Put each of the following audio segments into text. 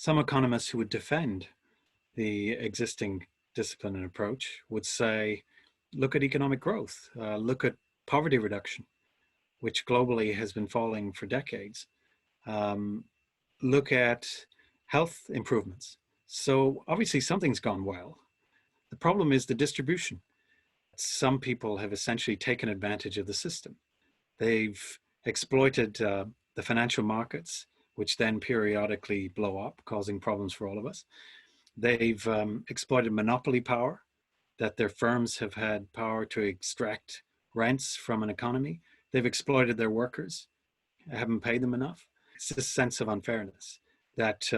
some economists who would defend the existing discipline and approach would say, look at economic growth, look at poverty reduction, which globally has been falling for decades. Um, Look at health improvements. So obviously something's gone well. The problem is the distribution. Some people have essentially taken advantage of the system. They've exploited the financial markets, which then periodically blow up, causing problems for all of us. They've exploited monopoly power, that their firms have had power to extract rents from an economy. They've exploited their workers, haven't paid them enough. It's this sense of unfairness that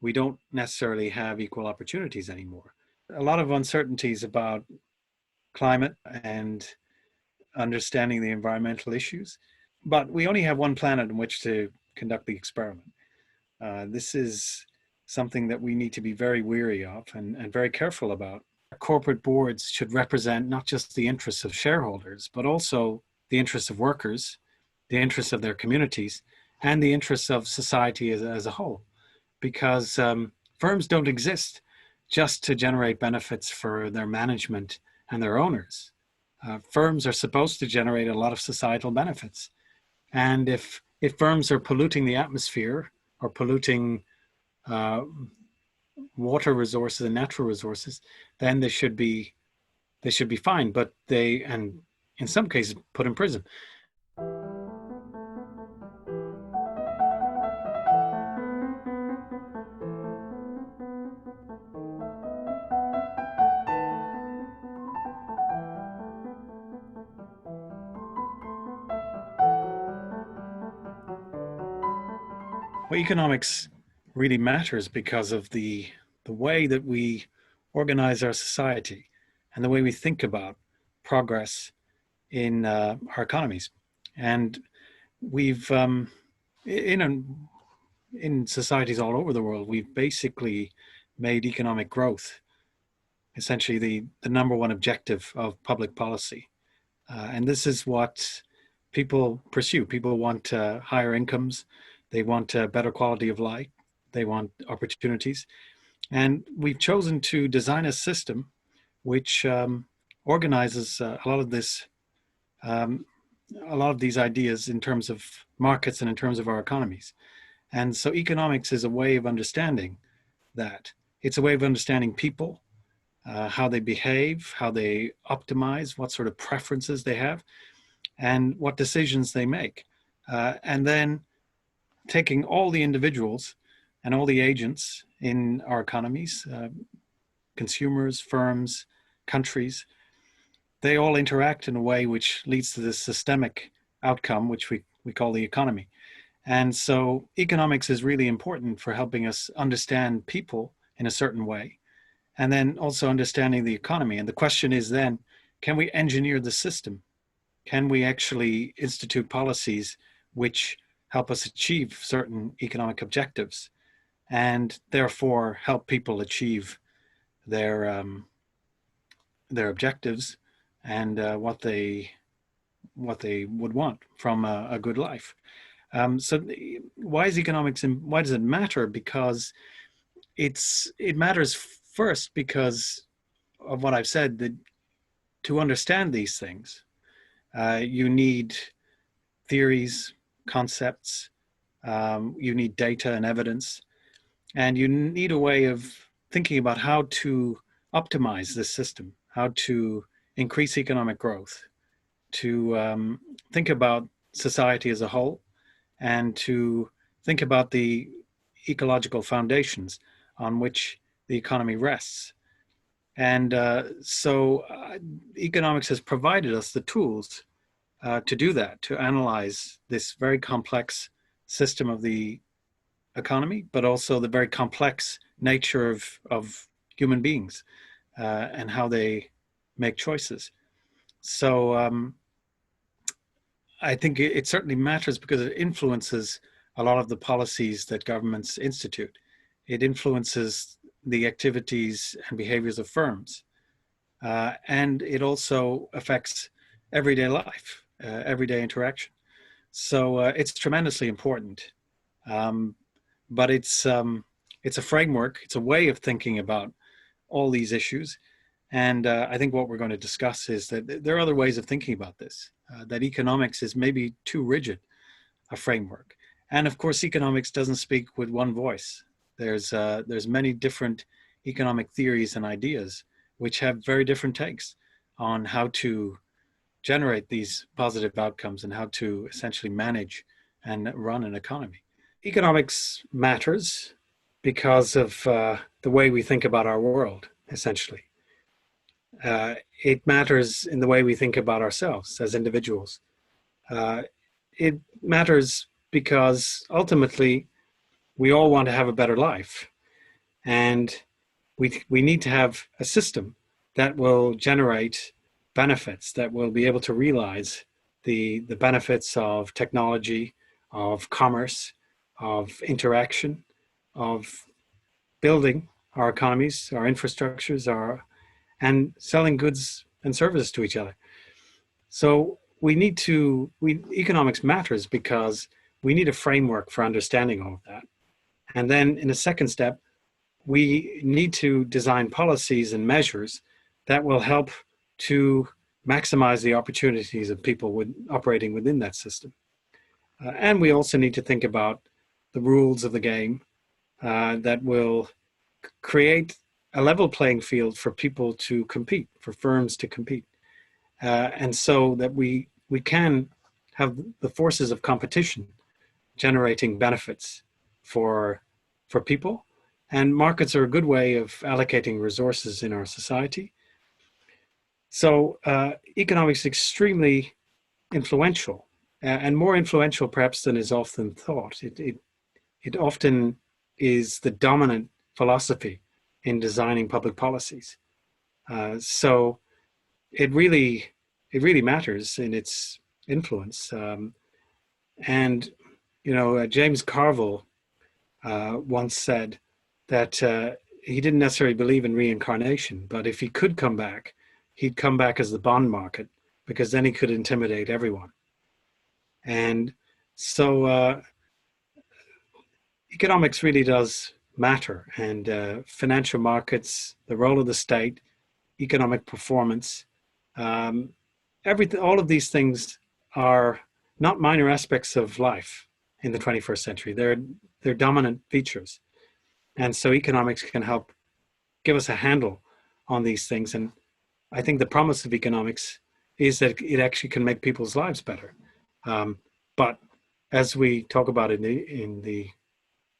we don't necessarily have equal opportunities anymore. A lot of uncertainties about climate and understanding the environmental issues, but we only have one planet in which to conduct the experiment. This is something that we need to be very wary of and very careful about. Corporate boards should represent not just the interests of shareholders, but also the interests of workers, the interests of their communities, and the interests of society as a whole. Because firms don't exist just to generate benefits for their management and their owners. Firms are supposed to generate a lot of societal benefits. And if firms are polluting the atmosphere or polluting water resources and natural resources, then they should be fined, but and in some cases put in prison. Well, economics really matters because of the way that we organize our society and the way we think about progress in our economies. And we've in societies all over the world, we've basically made economic growth essentially the number one objective of public policy. And this is what people pursue. People want higher incomes. They want a better quality of life. They want opportunities. And we've chosen to design a system which organizes a lot of these ideas in terms of markets and in terms of our economies. And so economics is a way of understanding that. It's a way of understanding people, how they behave, how they optimize, what sort of preferences they have, and what decisions they make. And then taking all the individuals and all the agents in our economies, consumers, firms, countries, they all interact in a way which leads to this systemic outcome, which we call the economy. And so economics is really important for helping us understand people in a certain way, and then also understanding the economy. And the question is then, can we engineer the system? Can we actually institute policies which help us achieve certain economic objectives and therefore help people achieve their objectives and what they would want from a good life? So why is economics and why does it matter? Because it matters first because of what I've said, that to understand these things, you need theories, concepts, you need data and evidence, and you need a way of thinking about how to optimize this system, how to increase economic growth, to think about society as a whole, and to think about the ecological foundations on which the economy rests. And so economics has provided us the tools to do that, to analyze this very complex system of the economy, but also the very complex nature of human beings and how they make choices. So I think it certainly matters because it influences a lot of the policies that governments institute. It influences the activities and behaviors of firms. And it also affects everyday life, everyday interaction. So it's tremendously important. But it's it's a framework, it's a way of thinking about all these issues. And I think what we're going to discuss is that there are other ways of thinking about this, that economics is maybe too rigid a framework. And of course, economics doesn't speak with one voice. There's many different economic theories and ideas which have very different takes on how to generate these positive outcomes and how to essentially manage and run an economy. Economics matters because of the way we think about our world, essentially. It matters in the way we think about ourselves as individuals. Uh, it matters because ultimately we all want to have a better life. And we need to have a system that will generate benefits, that will be able to realize the benefits of technology, of commerce, of interaction, of building our economies, our infrastructures, and selling goods and services to each other. So economics matters because we need a framework for understanding all of that. And then in a second step, we need to design policies and measures that will help to maximize the opportunities of people operating within that system. And we also need to think about the rules of the game that will create a level playing field for people to compete, for firms to compete. And so that we can have the forces of competition generating benefits for people. And markets are a good way of allocating resources in our society. So economics is extremely influential, and more influential perhaps than is often thought. It often is the dominant philosophy in designing public policies. So it really matters in its influence. And James Carville once said that he didn't necessarily believe in reincarnation, but if he could come back, he'd come back as the bond market, because then he could intimidate everyone. And so economics really does matter, and financial markets, the role of the state, economic performance, all of these things are not minor aspects of life in the 21st century. They're dominant features. And so economics can help give us a handle on these things. And I think the promise of economics is that it actually can make people's lives better. But as we talk about in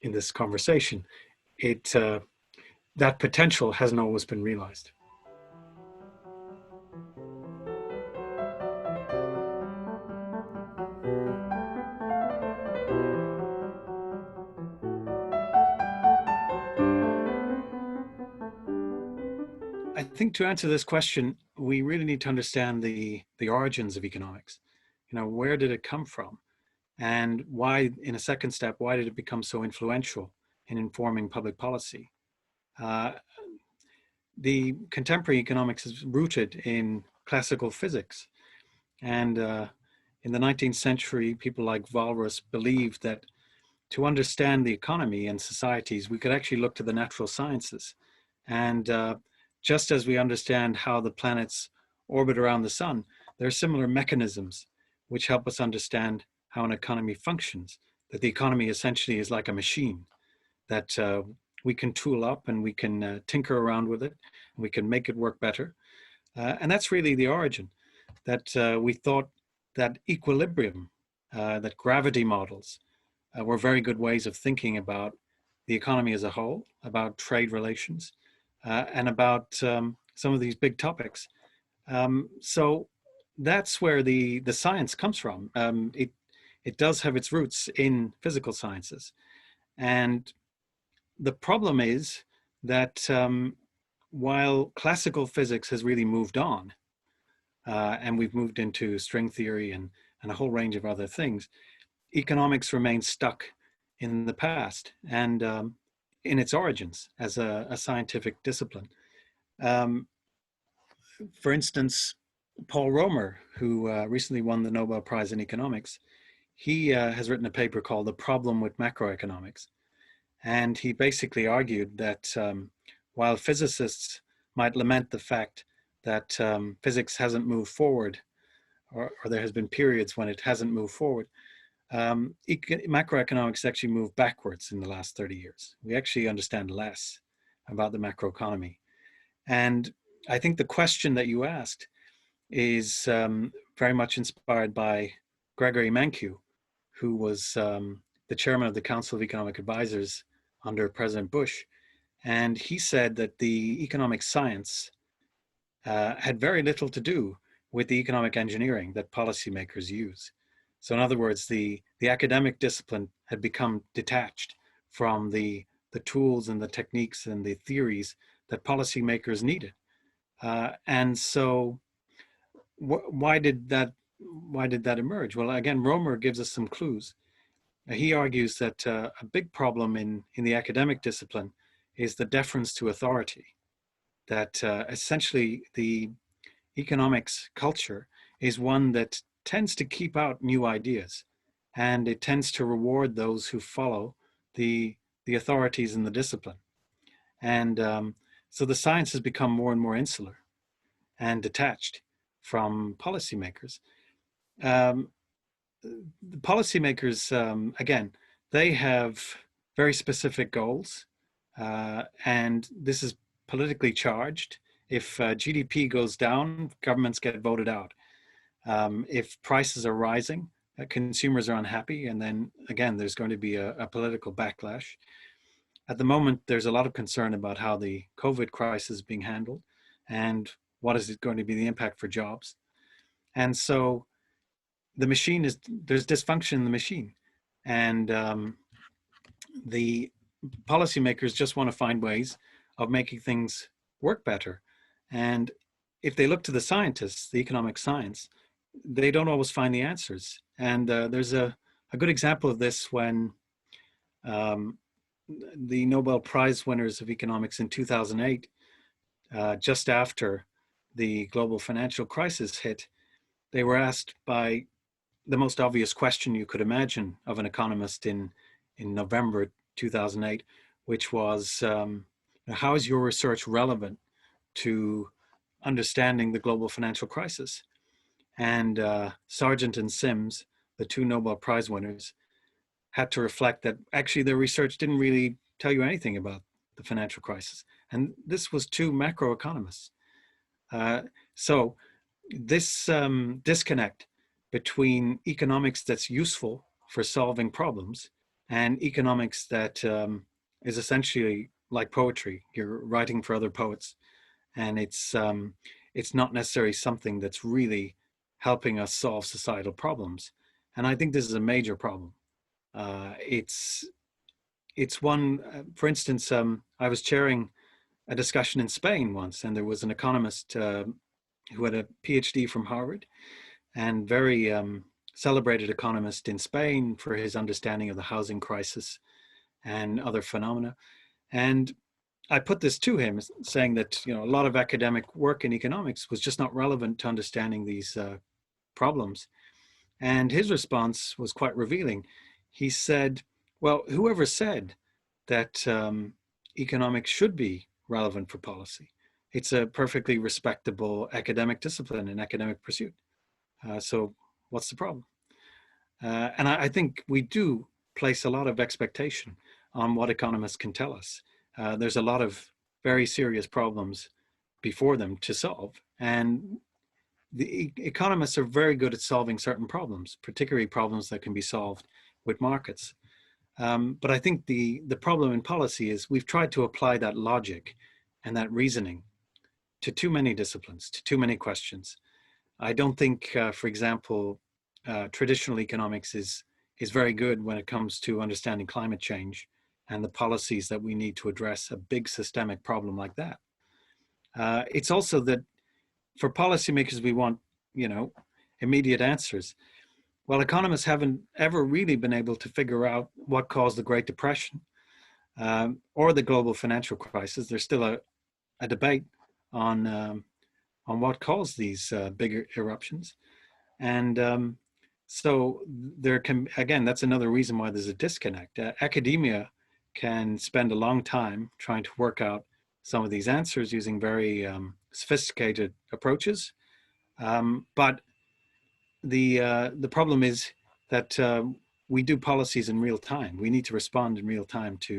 this conversation, that potential hasn't always been realized. I think to answer this question, we really need to understand the origins of economics. Where did it come from? And why, in a second step, why did it become so influential in informing public policy? The contemporary economics is rooted in classical physics. And in the 19th century, people like Walras believed that to understand the economy and societies, we could actually look to the natural sciences. And just as we understand how the planets orbit around the sun, there are similar mechanisms which help us understand how an economy functions, that the economy essentially is like a machine that we can tool up and we can tinker around with it, and we can make it work better. And that's really the origin, that we thought that equilibrium, that gravity models were very good ways of thinking about the economy as a whole, about trade relations, and about some of these big topics. So that's where the science comes from. It does have its roots in physical sciences. And the problem is that while classical physics has really moved on, and we've moved into string theory and a whole range of other things, economics remains stuck in the past and in its origins as a scientific discipline. For instance, Paul Romer, who recently won the Nobel Prize in Economics, he has written a paper called The Problem with Macroeconomics. And he basically argued that while physicists might lament the fact that physics hasn't moved forward, or there has been periods when it hasn't moved forward, macroeconomics actually moved backwards in the last 30 years. We actually understand less about the macroeconomy. And I think the question that you asked is very much inspired by Gregory Mankiw, who was the chairman of the Council of Economic Advisors under President Bush. And he said that the economic science had very little to do with the economic engineering that policymakers use. So in other words, the academic discipline had become detached from the tools and the techniques and the theories that policymakers needed. And so why did that emerge? Well, again, Romer gives us some clues. He argues that a big problem in the academic discipline is the deference to authority, that essentially the economics culture is one that tends to keep out new ideas, and it tends to reward those who follow the authorities in the discipline. And so the science has become more and more insular and detached from policymakers. Um, the policymakers, again, they have very specific goals, and this is politically charged. If GDP goes down, governments get voted out. If prices are rising, consumers are unhappy, and then again, there's going to be a political backlash. At the moment, there's a lot of concern about how the COVID crisis is being handled, and what is it going to be the impact for jobs. And so there's dysfunction in the machine, and the policymakers just want to find ways of making things work better. And if they look to the scientists, the economic science, they don't always find the answers. And there's a good example of this when um, the Nobel Prize winners of economics in 2008, just after the global financial crisis hit, they were asked by the most obvious question you could imagine of an economist in November 2008, which was, how is your research relevant to understanding the global financial crisis? And Sargent and Sims, the two Nobel Prize winners, had to reflect that actually their research didn't really tell you anything about the financial crisis. And this was two macroeconomists. So this disconnect between economics that's useful for solving problems and economics that is essentially like poetry. You're writing for other poets, and it's not necessarily something that's really helping us solve societal problems. And I think this is a major problem. It's one, for instance, I was chairing a discussion in Spain once, and there was an economist who had a PhD from Harvard, and very celebrated economist in Spain for his understanding of the housing crisis and other phenomena. And I put this to him, saying that a lot of academic work in economics was just not relevant to understanding these problems. And his response was quite revealing. He said, "Well, whoever said that economics should be relevant for policy? It's a perfectly respectable academic discipline and academic pursuit. So what's the problem?" And I think we do place a lot of expectation on what economists can tell us. There's a lot of very serious problems before them to solve. And the economists are very good at solving certain problems, particularly problems that can be solved with markets. But I think the problem in policy is we've tried to apply that logic and that reasoning to too many disciplines, to too many questions. I don't think, for example, traditional economics is very good when it comes to understanding climate change and the policies that we need to address a big systemic problem like that. It's also that for policymakers, we want, immediate answers. Well, economists haven't ever really been able to figure out what caused the Great Depression or the global financial crisis. There's still a debate on what caused these bigger eruptions. And so there can, again, that's another reason why there's a disconnect. Academia can spend a long time trying to work out some of these answers using very sophisticated approaches. But the problem is that we do policies in real time. We need to respond in real time to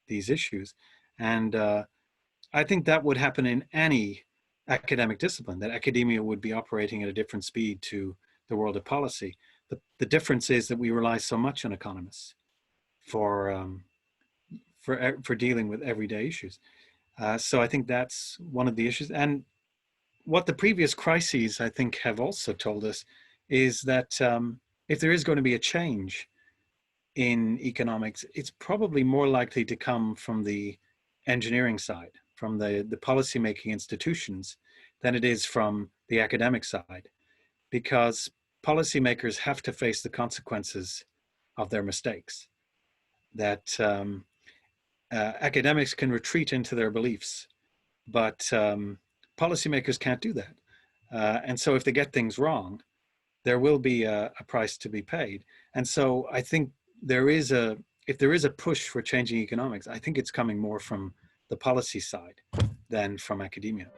these issues, and I think that would happen in any academic discipline. That academia would be operating at a different speed to the world of policy. The difference is that we rely so much on economists for for dealing with everyday issues. So I think that's one of the issues. And what the previous crises, I think, have also told us is that if there is going to be a change in economics, it's probably more likely to come from the engineering side, from the policymaking institutions, than it is from the academic side, because policymakers have to face the consequences of their mistakes. That academics can retreat into their beliefs, but policymakers can't do that. And so if they get things wrong, there will be a price to be paid. And so I think if there is a push for changing economics, I think it's coming more from the policy side than from academia.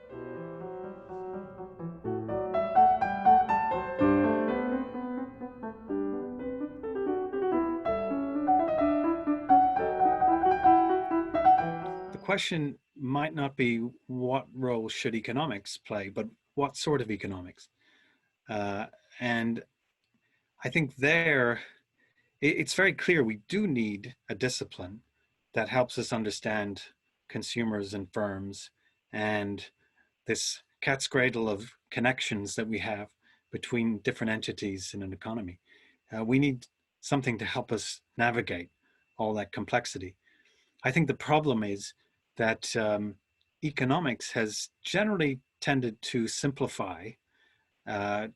The question might not be what role should economics play, but what sort of economics. Uh, and I think it's very clear we do need a discipline that helps us understand consumers and firms and this cat's cradle of connections that we have between different entities in an economy. We need something to help us navigate all that complexity. I think the problem is that economics has generally tended to simplify,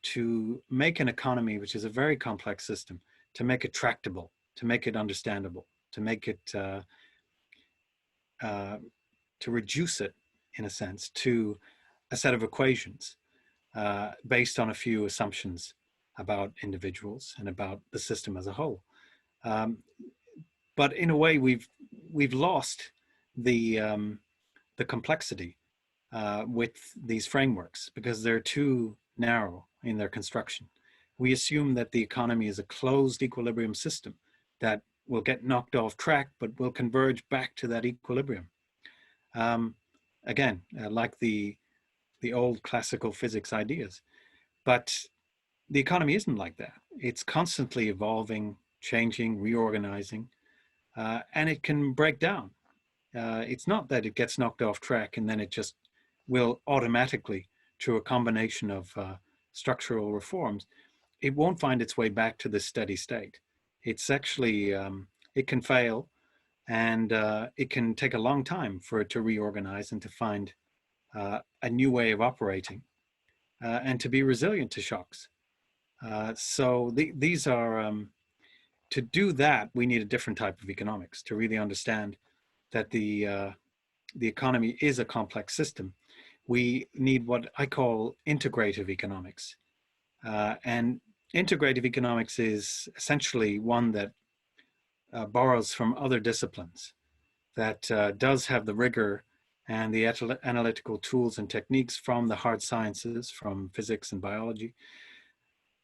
to make an economy, which is a very complex system, to make it tractable, to make it understandable, to make it, to reduce it, in a sense, to a set of equations based on a few assumptions about individuals and about the system as a whole. Um, but in a way, we've lost the complexity with these frameworks because they're too narrow in their construction. We assume that the economy is a closed equilibrium system that will get knocked off track, but will converge back to that equilibrium. Um, Again, like the old classical physics ideas. But the economy isn't like that. It's constantly evolving, changing, reorganizing, and it can break down. It's not that it gets knocked off track and then it just will automatically, through a combination of structural reforms, it won't find its way back to the steady state. It's actually, it can fail and it can take a long time for it to reorganize and to find a new way of operating and to be resilient to shocks. These are, to do that, we need a different type of economics to really understand that the economy is a complex system. We need what I call integrative economics. And integrative economics is essentially one that borrows from other disciplines, that does have the rigor and the analytical tools and techniques from the hard sciences, from physics and biology,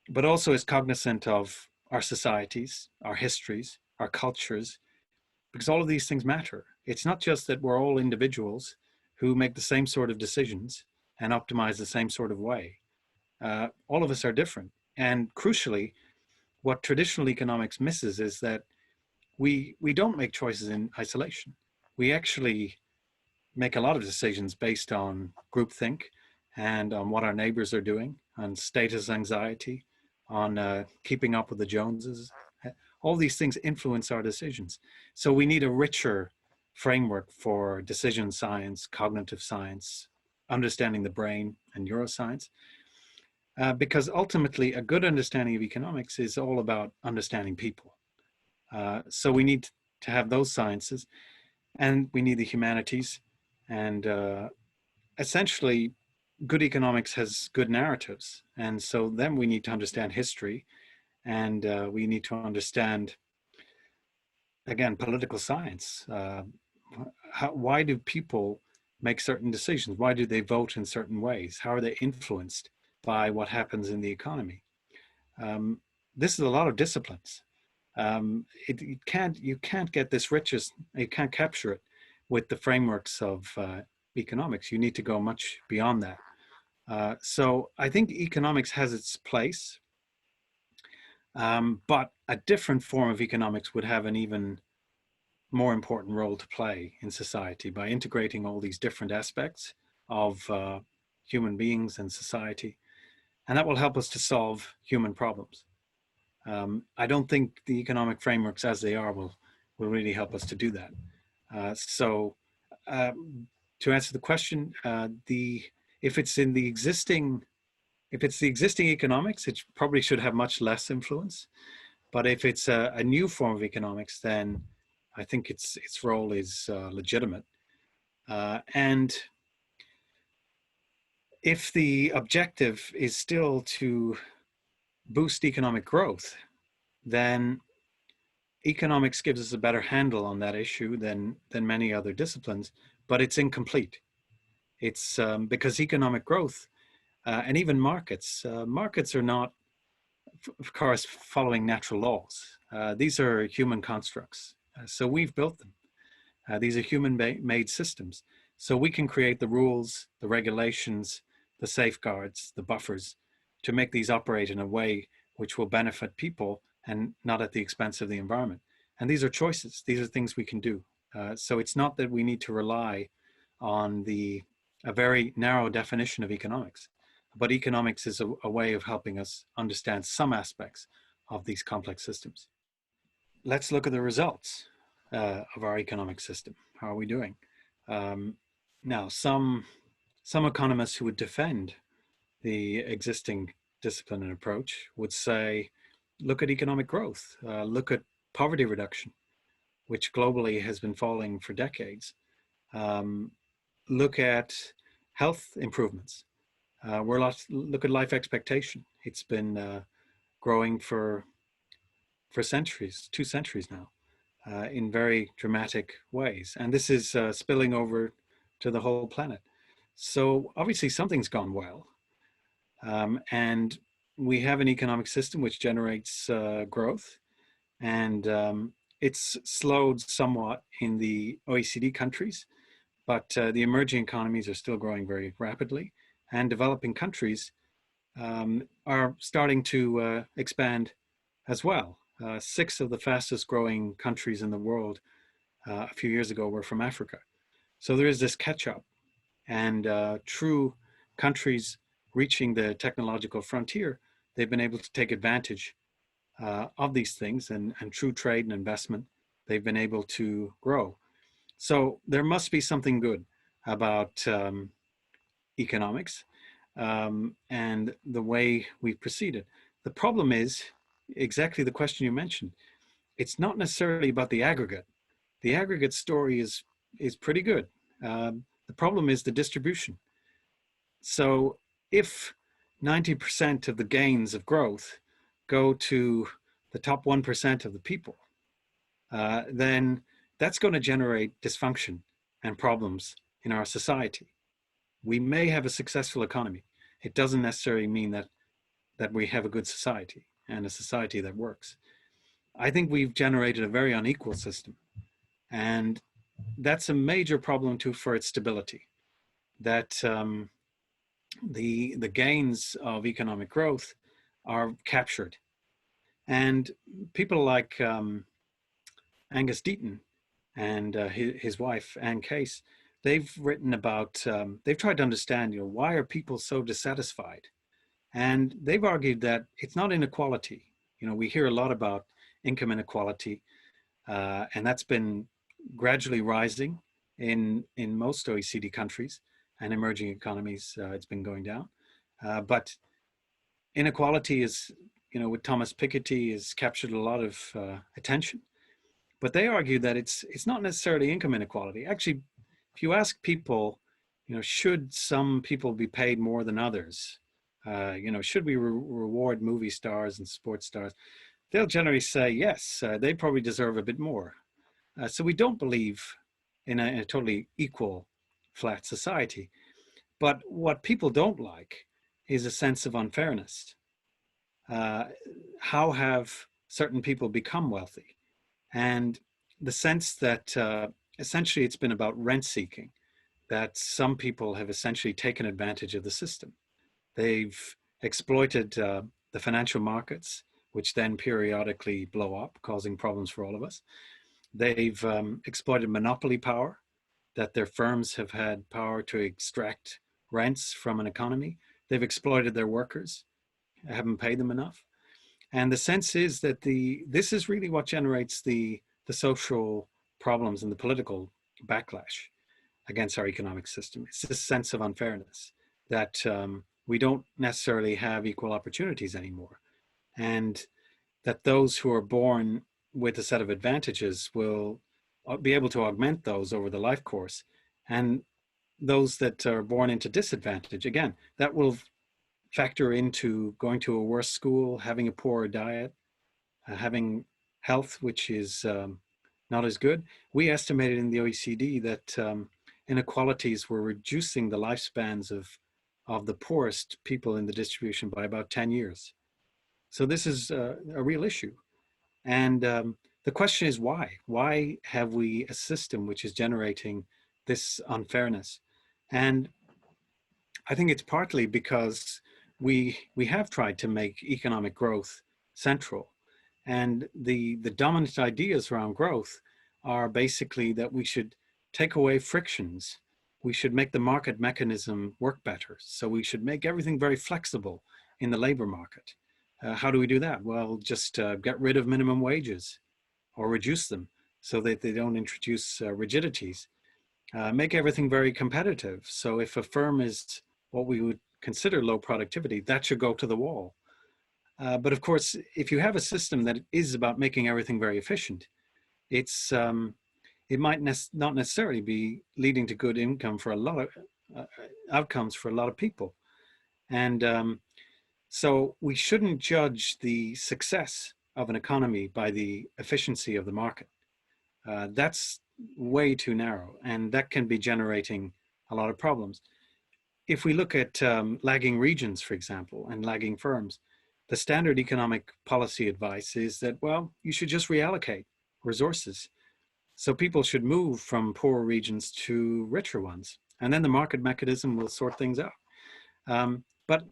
but also is cognizant of our societies, our histories, our cultures, because all of these things matter. It's not just that we're all individuals who make the same sort of decisions and optimize the same sort of way. All of us are different. And crucially, what traditional economics misses is that we don't make choices in isolation. We actually make a lot of decisions based on groupthink and on what our neighbors are doing, on status anxiety, on keeping up with the Joneses. All these things influence our decisions. So we need a richer framework for decision science, cognitive science, understanding the brain and neuroscience, because ultimately a good understanding of economics is all about understanding people. So we need to have those sciences, and we need the humanities, and essentially good economics has good narratives. And so then we need to understand history, and we need to understand again, political science. Why do people make certain decisions? Why do they vote in certain ways? How are they influenced by what happens in the economy? Um, this is a lot of disciplines. You can't get this riches, you can't capture it with the frameworks of economics. You need to go much beyond that. So I think economics has its place, but a different form of economics would have an even more important role to play in society by integrating all these different aspects of human beings and society. And that will help us to solve human problems. I don't think the economic frameworks as they are will really help us to do that. So uh, to answer the question, the if it's in the existing if it's the existing economics, it probably should have much less influence. But if it's a new form of economics, then I think its role is legitimate. And if the objective is still to boost economic growth, then economics gives us a better handle on that issue than many other disciplines, but it's incomplete. It's because economic growth and even markets are not, of course, following natural laws. These are human constructs, so we've built them. These are human-made systems, so we can create the rules, the regulations, the safeguards, the buffers to make these operate in a way which will benefit people and not at the expense of the environment. And these are choices. These are things we can do. So it's not that we need to rely on a very narrow definition of economics, but economics is a way of helping us understand some aspects of these complex systems. Let's look at the results of our economic system. How are we doing? Um, Now, some economists who would defend the existing discipline and approach would say, look at economic growth, look at poverty reduction, which globally has been falling for decades. Um, Look at health improvements. Look at life expectation. It's been growing for centuries, 2 centuries now, in very dramatic ways. And this is spilling over to the whole planet. So obviously something's gone well. And we have an economic system which generates growth. And it's slowed somewhat in the OECD countries, but the emerging economies are still growing very rapidly. And developing countries are starting to expand as well. 6 of the fastest growing countries in the world a few years ago were from Africa. So there is this catch up, and true countries reaching the technological frontier, they've been able to take advantage of these things, and true trade and investment, they've been able to grow. So there must be something good about economics and the way we've proceeded. The problem is exactly the question you mentioned. It's not necessarily about the aggregate. The aggregate story is pretty good. The problem is the distribution. So if 90% of the gains of growth go to the top 1% of the people, then that's going to generate dysfunction and problems in our society. We may have a successful economy. It doesn't necessarily mean that we have a good society and a society that works. I think we've generated a very unequal system, and that's a major problem too for its stability. That the gains of economic growth are captured, and people like Angus Deaton and his wife Anne Case, they've written about they've tried to understand, why are people so dissatisfied, and they've argued that it's not inequality. We hear a lot about income inequality, and that's been gradually rising in most OECD countries and emerging economies. It's been going down, but inequality is, with Thomas Piketty, has captured a lot of attention. But they argue that it's not necessarily income inequality. Actually, if you ask people, should some people be paid more than others? Should we reward movie stars and sports stars? They'll generally say yes. They probably deserve a bit more. So we don't believe in a totally equal, flat society. But what people don't like is a sense of unfairness. Uh, how have certain people become wealthy? And the sense that essentially it's been about rent seeking, that some people have essentially taken advantage of the system. They've exploited the financial markets, which then periodically blow up, causing problems for all of us. They've exploited monopoly power, that their firms have had power to extract rents from an economy. They've exploited their workers, haven't paid them enough. And the sense is that this is really what generates the social problems and the political backlash against our economic system. It's this sense of unfairness that we don't necessarily have equal opportunities anymore. And that those who are born with a set of advantages will be able to augment those over the life course. And those that are born into disadvantage, again, that will factor into going to a worse school, having a poorer diet, having health which is not as good. We estimated in the OECD that inequalities were reducing the lifespans of the poorest people in the distribution by about 10 years. So this is a real issue. And the question is why? Why have we a system which is generating this unfairness? And I think it's partly because we have tried to make economic growth central. And the dominant ideas around growth are basically that we should take away frictions. We should make the market mechanism work better. So we should make everything very flexible in the labor market. How do we do that? Well, just get rid of minimum wages or reduce them so that they don't introduce rigidities. Make everything very competitive. So if a firm is what we would consider low productivity, that should go to the wall. But of course, if you have a system that is about making everything very efficient, it's it might not necessarily be leading to good income for a lot of outcomes for a lot of people. And so we shouldn't judge the success of an economy by the efficiency of the market. That's way too narrow, and that can be generating a lot of problems. If we look at lagging regions, for example, and lagging firms, the standard economic policy advice is that, well, you should just reallocate resources. So people should move from poorer regions to richer ones, and then the market mechanism will sort things out. But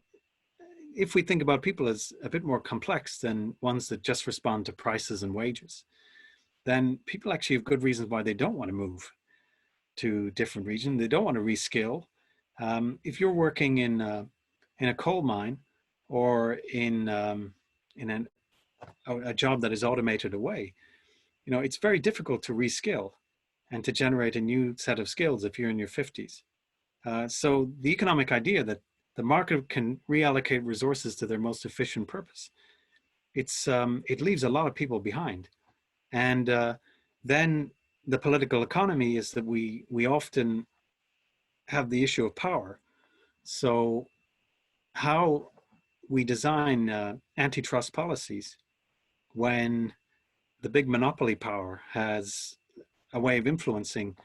if we think about people as a bit more complex than ones that just respond to prices and wages, then people actually have good reasons why they don't want to move to different regions. They don't want to reskill. If you're working in a coal mine or in a job that is automated away, you know, it's very difficult to reskill and to generate a new set of skills if you're in your 50s. So the economic idea that the market can reallocate resources to their most efficient purpose, it leaves a lot of people behind. And then the political economy is that we often have the issue of power. So how we design antitrust policies when the big monopoly power has a way of influencing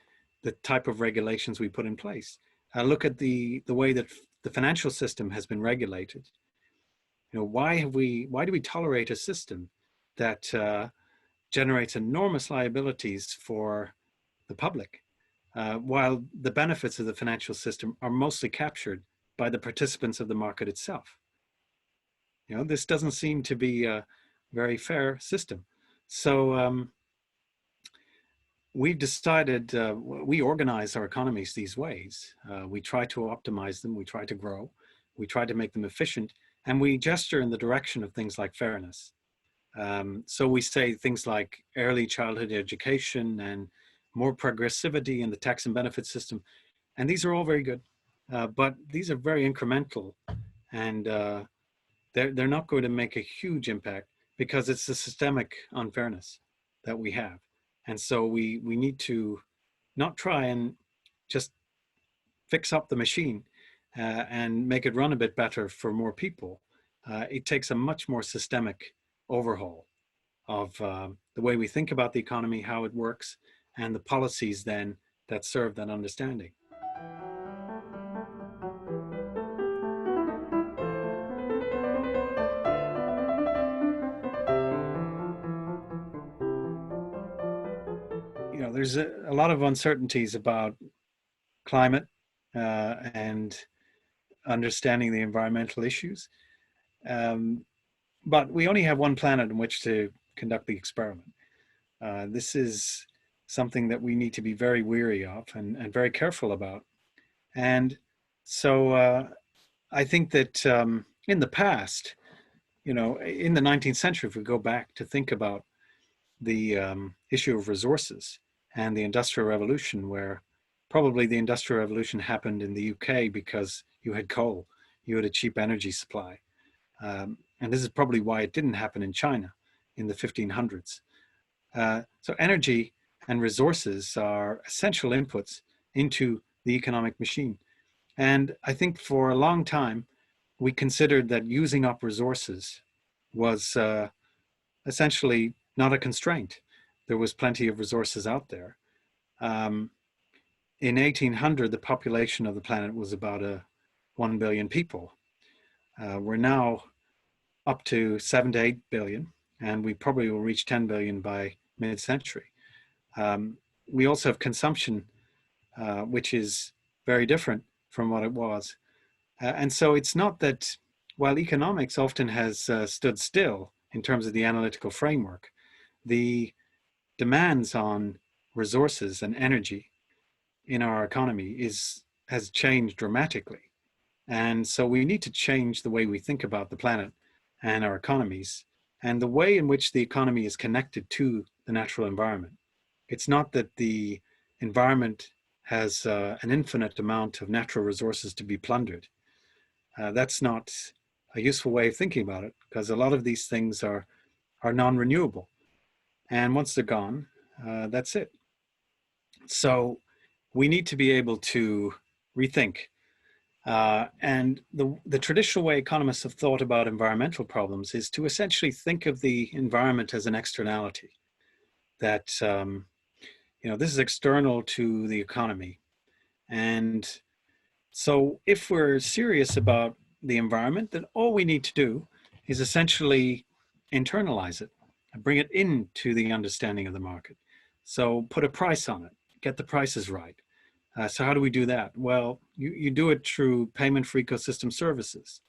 the type of regulations we put in place. Look at the way that the financial system has been regulated. You know, why do we tolerate a system that generates enormous liabilities for the public, while the benefits of the financial system are mostly captured by the participants of the market itself? You know, this doesn't seem to be a very fair system. So we've decided, we organize our economies these ways. We try to optimize them, we try to grow, we try to make them efficient, and we gesture in the direction of things like fairness. So we say things like early childhood education and more progressivity in the tax and benefit system. And these are all very good, but these are very incremental, and they're not going to make a huge impact because it's the systemic unfairness that we have. And so we need to not try and just fix up the machine and make it run a bit better for more people. It takes a much more systemic overhaul of the way we think about the economy, how it works, and the policies then that serve that understanding. There's a lot of uncertainties about climate and understanding the environmental issues. But we only have one planet in which to conduct the experiment. This is something that we need to be very weary of and very careful about. And so I think that in the past, in the 19th century, if we go back to think about the issue of resources and the Industrial Revolution, where probably the Industrial Revolution happened in the UK because you had coal, you had a cheap energy supply. And this is probably why it didn't happen in China in the 1500s. So energy and resources are essential inputs into the economic machine. And I think for a long time, we considered that using up resources was essentially not a constraint. There was plenty of resources out there. In 1800, the population of the planet was about 1 billion people. We're now up to 7 to 8 billion, and we probably will reach 10 billion by mid-century. We also have consumption, which is very different from what it was. And so it's not that while economics often has stood still in terms of the analytical framework, the demands on resources and energy in our economy has changed dramatically. And so we need to change the way we think about the planet and our economies and the way in which the economy is connected to the natural environment. It's not that the environment has an infinite amount of natural resources to be plundered. That's not a useful way of thinking about it, because a lot of these things are non-renewable. And once they're gone, that's it. So we need to be able to rethink. And the traditional way economists have thought about environmental problems is to essentially think of the environment as an externality. That this is external to the economy. And so if we're serious about the environment, then all we need to do is essentially internalize it and bring it into the understanding of the market. So put a price on it, get the prices right. So how do we do that? Well, you do it through payment for ecosystem services.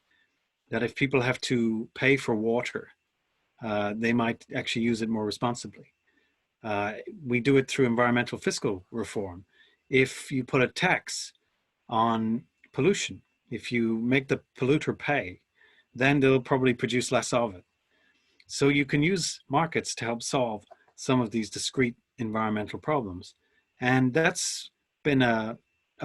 That if people have to pay for water, they might actually use it more responsibly. We do it through environmental fiscal reform. If you put a tax on pollution, if you make the polluter pay, then they'll probably produce less of it. So you can use markets to help solve some of these discrete environmental problems. And that's been a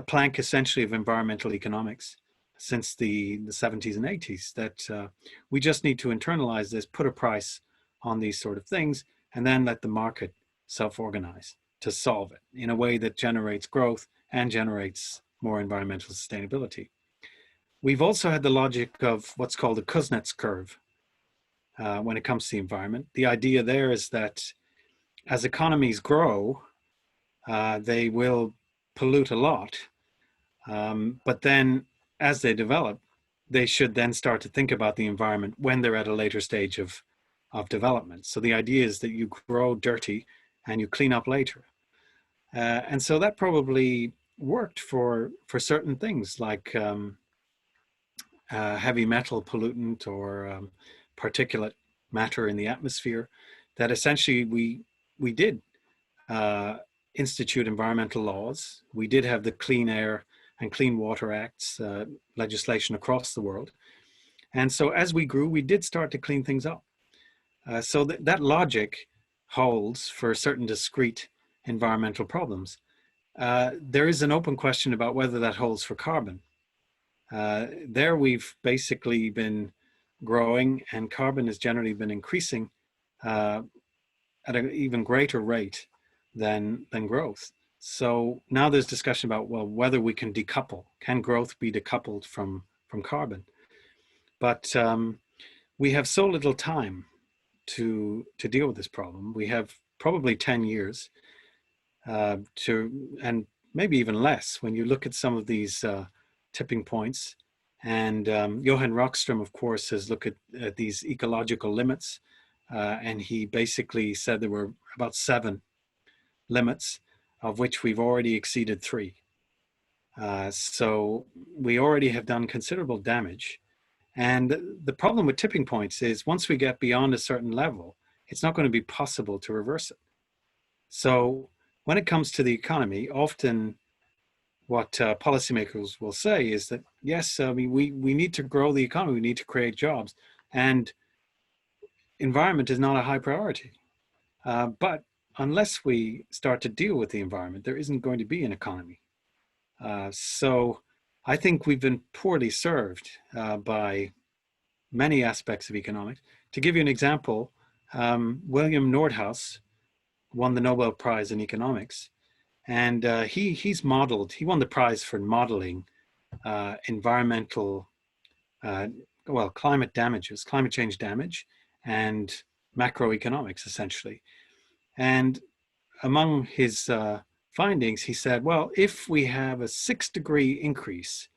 plank essentially of environmental economics since the 70s and 80s, that we just need to internalize this, put a price on these sort of things, and then let the market self-organize to solve it in a way that generates growth and generates more environmental sustainability. We've also had the logic of what's called the Kuznets curve when it comes to the environment. The idea there is that as economies grow, they will pollute a lot, but then as they develop, they should then start to think about the environment when they're at a later stage of development. So the idea is that you grow dirty and you clean up later. And so that probably worked for certain things like heavy metal pollutant or particulate matter in the atmosphere, that essentially we did institute environmental laws. We did have the Clean Air and Clean Water Acts legislation across the world. And so as we grew, we did start to clean things up. So that logic holds for certain discrete environmental problems. There is an open question about whether that holds for carbon. There we've basically been growing, and carbon has generally been increasing at an even greater rate than growth. So now there's discussion about, well, whether we can decouple. Can growth be decoupled from carbon? But we have so little time to deal with this problem. We have probably 10 years and maybe even less when you look at some of these tipping points. And Johan Rockström, of course, has looked at these ecological limits, and he basically said there were about 7 limits, of which we've already exceeded 3. So we already have done considerable damage. And the problem with tipping points is once we get beyond a certain level, it's not going to be possible to reverse it. So when it comes to the economy, often what policymakers will say is that, yes, I mean, we need to grow the economy, we need to create jobs, and environment is not a high priority. But unless we start to deal with the environment, there isn't going to be an economy. So I think we've been poorly served by many aspects of economics. To give you an example, William Nordhaus won the Nobel Prize in economics, and he won the prize for modeling environmental, climate change damage, and macroeconomics essentially. And among his findings, he said, well, if we have a 6-degree increase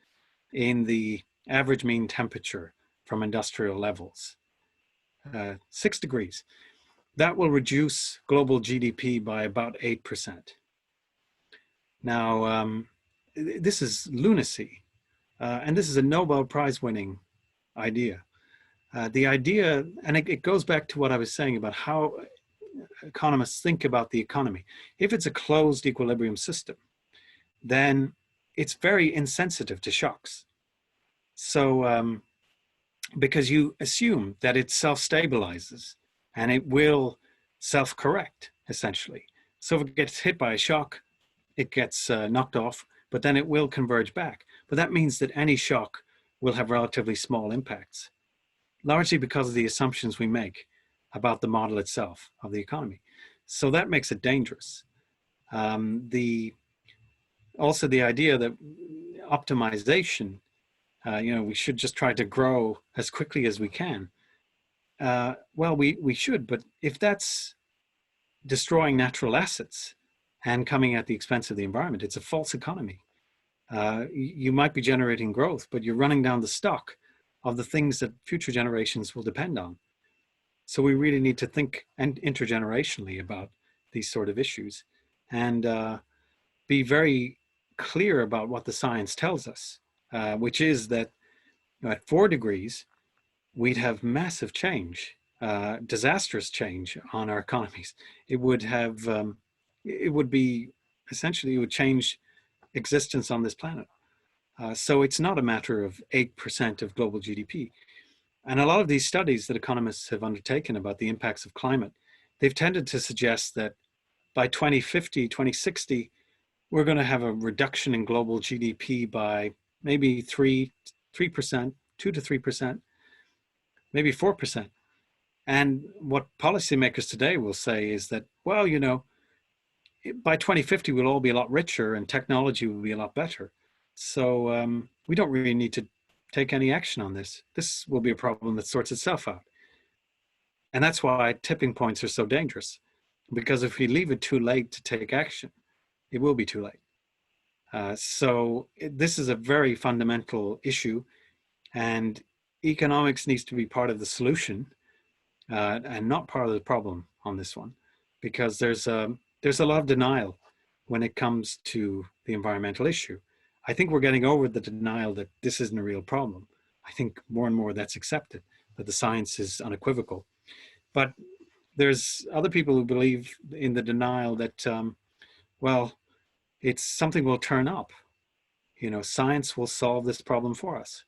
in the average mean temperature from industrial levels, 6 degrees, that will reduce global GDP by about 8%. Now, this is lunacy, and this is a Nobel Prize winning idea. The idea, and it goes back to what I was saying about how economists think about the economy. If it's a closed equilibrium system, then it's very insensitive to shocks. So, because you assume that it self-stabilizes and it will self-correct, essentially. So if it gets hit by a shock, it gets knocked off, but then it will converge back. But that means that any shock will have relatively small impacts, largely because of the assumptions we make about the model itself of the economy. So that makes it dangerous. Also the idea that optimization, we should just try to grow as quickly as we can. Well, we should, but if that's destroying natural assets and coming at the expense of the environment, it's a false economy. You might be generating growth, but you're running down the stock of the things that future generations will depend on. So we really need to think intergenerationally about these sort of issues and be very clear about what the science tells us, which is that at 4 degrees, we'd have massive change, disastrous change on our economies. It would change existence on this planet. So it's not a matter of 8% of global GDP. And a lot of these studies that economists have undertaken about the impacts of climate, they've tended to suggest that by 2050, 2060, we're going to have a reduction in global GDP by maybe 3%, 2 to 3%, maybe 4%. And what policymakers today will say is that, well, by 2050, we'll all be a lot richer and technology will be a lot better. So we don't really need to take any action on this. This will be a problem that sorts itself out. And that's why tipping points are so dangerous, because if we leave it too late to take action, it will be too late. This is a very fundamental issue, and economics needs to be part of the solution and not part of the problem on this one, because there's a lot of denial when it comes to the environmental issue. I think we're getting over the denial that this isn't a real problem. I think more and more that's accepted, that the science is unequivocal. But there's other people who believe in the denial that, well, it's something will turn up. Science will solve this problem for us.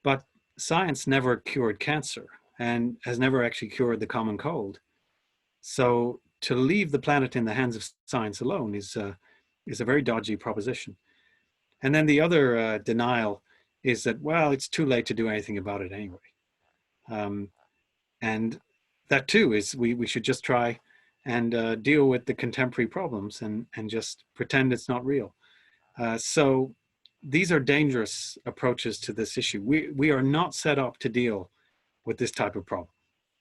But science never cured cancer and has never actually cured the common cold. So to leave the planet in the hands of science alone is a very dodgy proposition. And then the other denial is that, well, it's too late to do anything about it anyway. And that too is we should just try and deal with the contemporary problems and just pretend it's not real. So these are dangerous approaches to this issue. We are not set up to deal with this type of problem.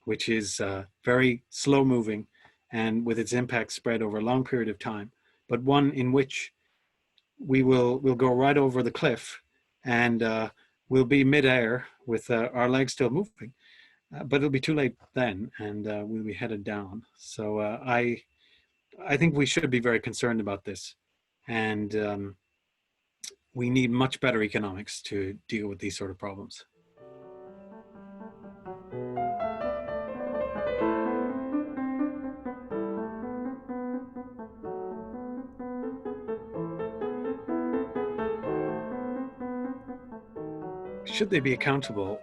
which is very slow moving and with its impact spread over a long period of time, but one in which we'll go right over the cliff and we'll be midair with our legs still moving, but it'll be too late then, and we'll be headed down. So I think we should be very concerned about this, and we need much better economics to deal with these sort of problems. Should they be accountable?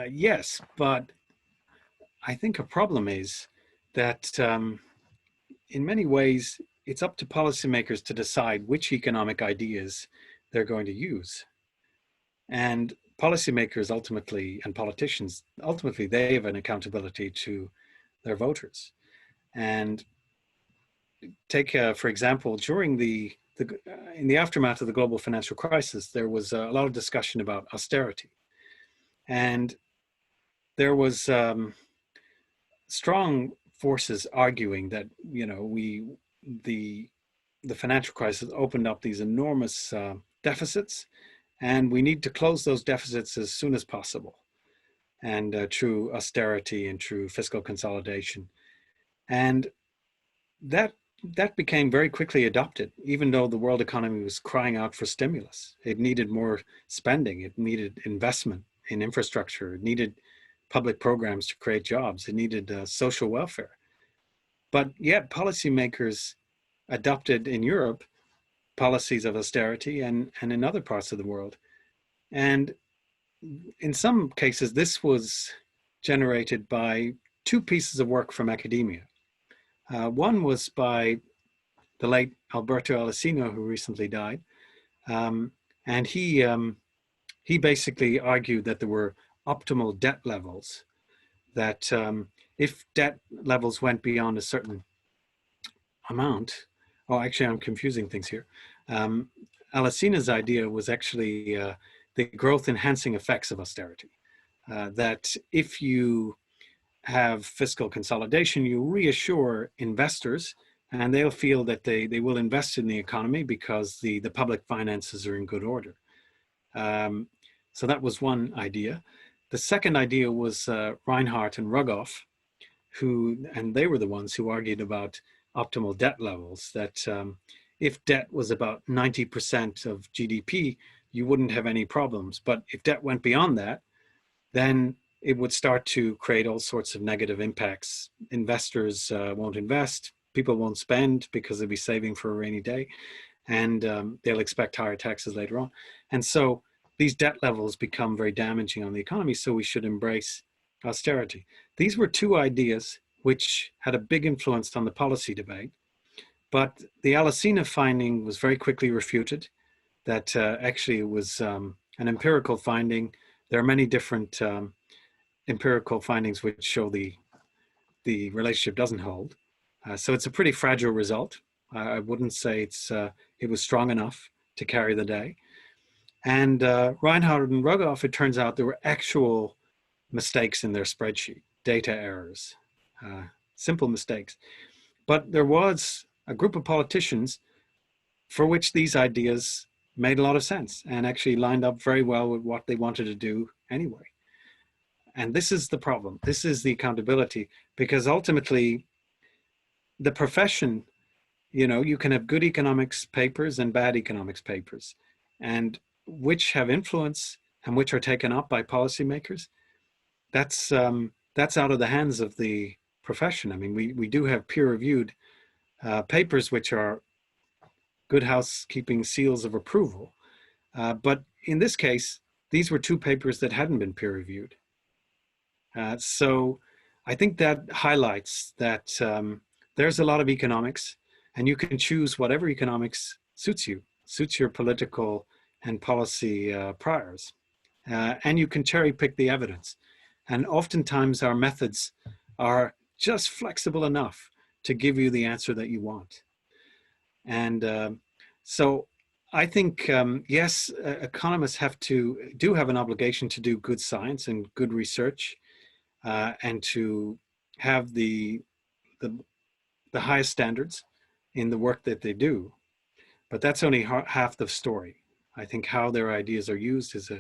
Yes, but I think a problem is that in many ways, it's up to policymakers to decide which economic ideas they're going to use. And policymakers ultimately, and politicians, ultimately, they have an accountability to their voters. And take, for example, during in the aftermath of the global financial crisis, there was a lot of discussion about austerity. And there was strong forces arguing that, you know, the financial crisis opened up these enormous deficits, and we need to close those deficits as soon as possible, and through austerity and through fiscal consolidation. And that became very quickly adopted, even though the world economy was crying out for stimulus. It needed more spending, it needed investment in infrastructure, it needed public programs to create jobs, it needed social welfare. But yet policymakers adopted in Europe policies of austerity, and in other parts of the world. And in some cases, this was generated by two pieces of work from academia. One was by the late Alberto Alessino, who recently died. And he basically argued that there were optimal debt levels, that if debt levels went beyond a certain amount, oh, actually, I'm confusing things here. Alessina's idea was actually the growth enhancing effects of austerity. That if you have fiscal consolidation, you reassure investors, and they'll feel that they will invest in the economy because the public finances are in good order. So that was one idea. The second idea was Reinhardt and Rugoff, and they were the ones who argued about optimal debt levels, that if debt was about 90% of GDP, you wouldn't have any problems. But if debt went beyond that, then it would start to create all sorts of negative impacts. Investors won't invest, people won't spend because they'll be saving for a rainy day, and they'll expect higher taxes later on. And so these debt levels become very damaging on the economy, so we should embrace austerity. These were two ideas which had a big influence on the policy debate, but the Alessina finding was very quickly refuted, that actually it was an empirical finding. There are many different empirical findings which show the relationship doesn't hold. So it's a pretty fragile result. I wouldn't say it was strong enough to carry the day. And Reinhardt and Rugoff, it turns out there were actual mistakes in their spreadsheet, data errors, simple mistakes. But there was a group of politicians for which these ideas made a lot of sense and actually lined up very well with what they wanted to do anyway. And this is the problem. This is the accountability, because ultimately the profession, you know, you can have good economics papers and bad economics papers, and which have influence and which are taken up by policymakers. That's out of the hands of the profession. I mean, we do have peer-reviewed papers which are good housekeeping seals of approval. But in this case, these were two papers that hadn't been peer-reviewed. So I think that highlights that there's a lot of economics, and you can choose whatever economics suits you, suits your political and policy priors. And you can cherry pick the evidence. And oftentimes our methods are just flexible enough to give you the answer that you want. And so I think, yes, economists do have an obligation to do good science and good research, and to have the the highest standards in the work that they do. But that's only half the story. I think how their ideas are used is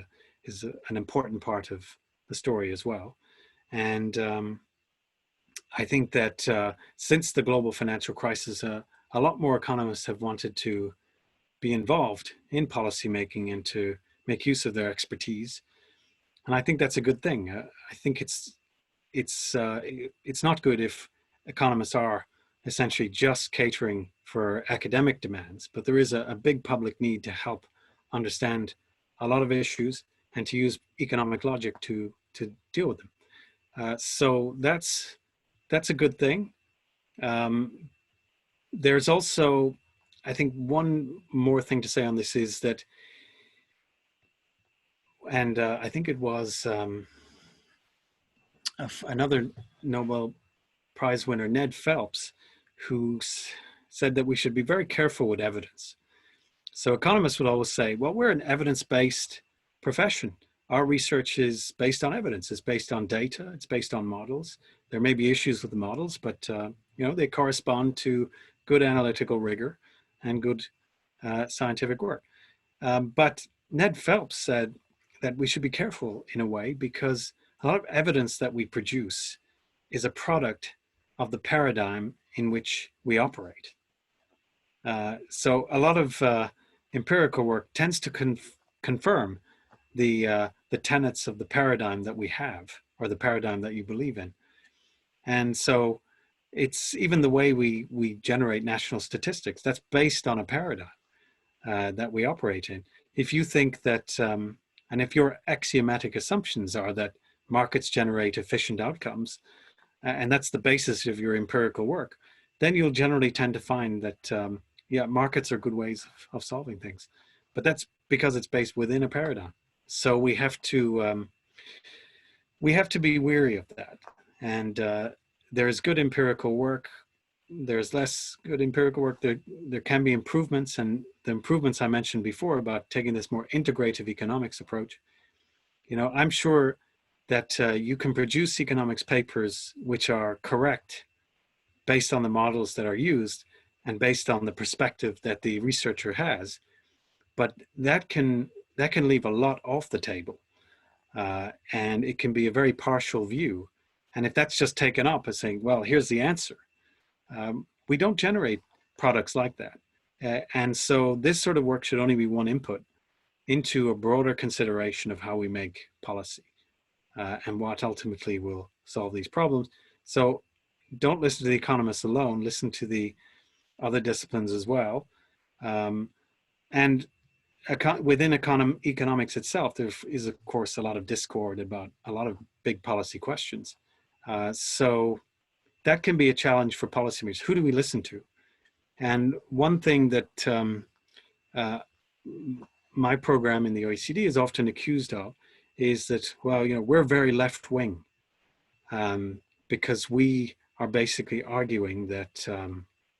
an important part of the story as well. And I think that since the global financial crisis, a lot more economists have wanted to be involved in policymaking and to make use of their expertise. And I think that's a good thing. I think it's not good if economists are essentially just catering for academic demands, but there is a big public need to help understand a lot of issues and to use economic logic to deal with them. So that's a good thing. Um, there's also, I think, one more thing to say on this is that, and I think it was another Nobel Prize winner, Ned Phelps, who said that we should be very careful with evidence. So economists would always say, well, we're an evidence-based profession. Our research is based on evidence. It's based on data. It's based on models. There may be issues with the models, but they correspond to good analytical rigor and good scientific work. But Ned Phelps said that we should be careful in a way because a lot of evidence that we produce is a product of the paradigm in which we operate. So a lot of empirical work tends to confirm the tenets of the paradigm that we have or the paradigm that you believe in. And so it's even the way we generate national statistics, that's based on a paradigm that we operate in. If you think that, and if your axiomatic assumptions are that markets generate efficient outcomes, and that's the basis of your empirical work, then you'll generally tend to find that, yeah, markets are good ways of solving things. But that's because it's based within a paradigm. So we have to be wary of that. And there's good empirical work. There's less good empirical work. There can be improvements, and the improvements I mentioned before about taking this more integrative economics approach. I'm sure that you can produce economics papers which are correct based on the models that are used and based on the perspective that the researcher has, but that can leave a lot off the table, and it can be a very partial view. And if that's just taken up as saying, well, here's the answer, we don't generate products like that. And so this sort of work should only be one input into a broader consideration of how we make policy and what ultimately will solve these problems. So don't listen to the economists alone, listen to the other disciplines as well. And within economics itself, there is, of course, a lot of discord about a lot of big policy questions. So that can be a challenge for policymakers. Who do we listen to? And one thing that my program in the OECD is often accused of is that, well, we're very left-wing because we are basically arguing that,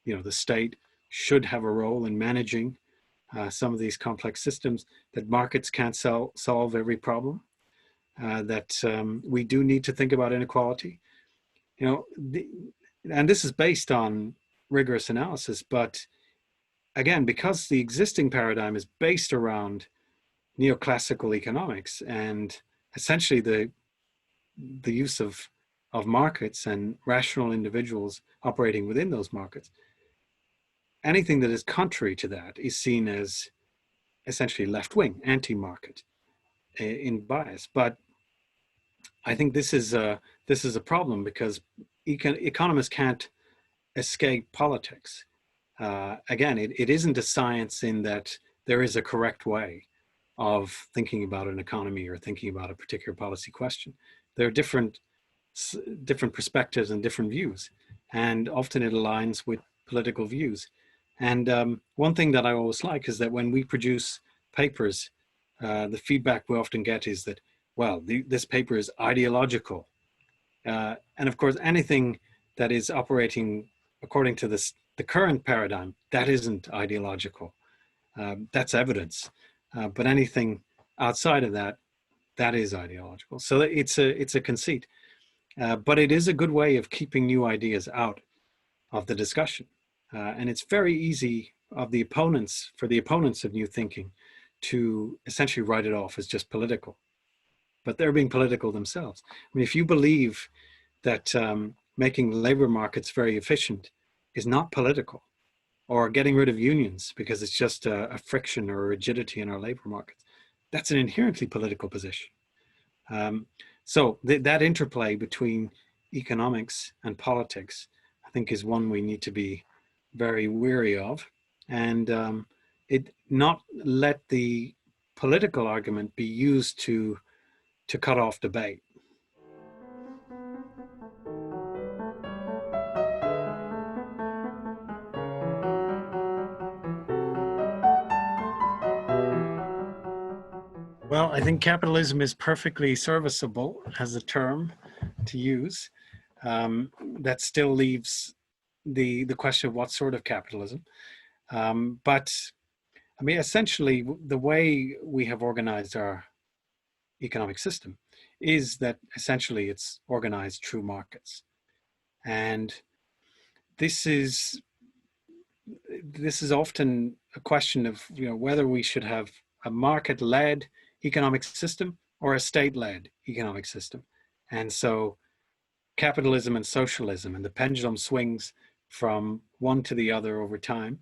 the state should have a role in managing some of these complex systems, that markets can't solve every problem, that we do need to think about inequality. And this is based on rigorous analysis, but again, because the existing paradigm is based around neoclassical economics and essentially the use of markets and rational individuals operating within those markets, anything that is contrary to that is seen as essentially left-wing, anti-market in bias. But I think this is a problem because economists can't escape politics. Again, it isn't a science in that there is a correct way of thinking about an economy or thinking about a particular policy question. There are different perspectives and different views, and often it aligns with political views. And one thing that I always like is that when we produce papers, the feedback we often get is that, well, this paper is ideological. And of course, anything that is operating according to the current paradigm, that isn't ideological. That's evidence. But anything outside of that, that is ideological. So it's a conceit. but it is a good way of keeping new ideas out of the discussion. And it's very easy for the opponents of new thinking to essentially write it off as just political. But they're being political themselves. I mean, if you believe that making labor markets very efficient is not political, or getting rid of unions because it's just a friction or a rigidity in our labor markets, that's an inherently political position. Um, so that interplay between economics and politics, I think, is one we need to be very wary of, and it not let the political argument be used to cut off debate. Well, I think capitalism is perfectly serviceable as a term to use. That still leaves the question of what sort of capitalism. But I mean, essentially, the way we have organized our economic system is that essentially it's organized through markets, and this is this is often a question of, whether we should have a market-led economic system or a state-led economic system. And so capitalism and socialism, and the pendulum swings from one to the other over time,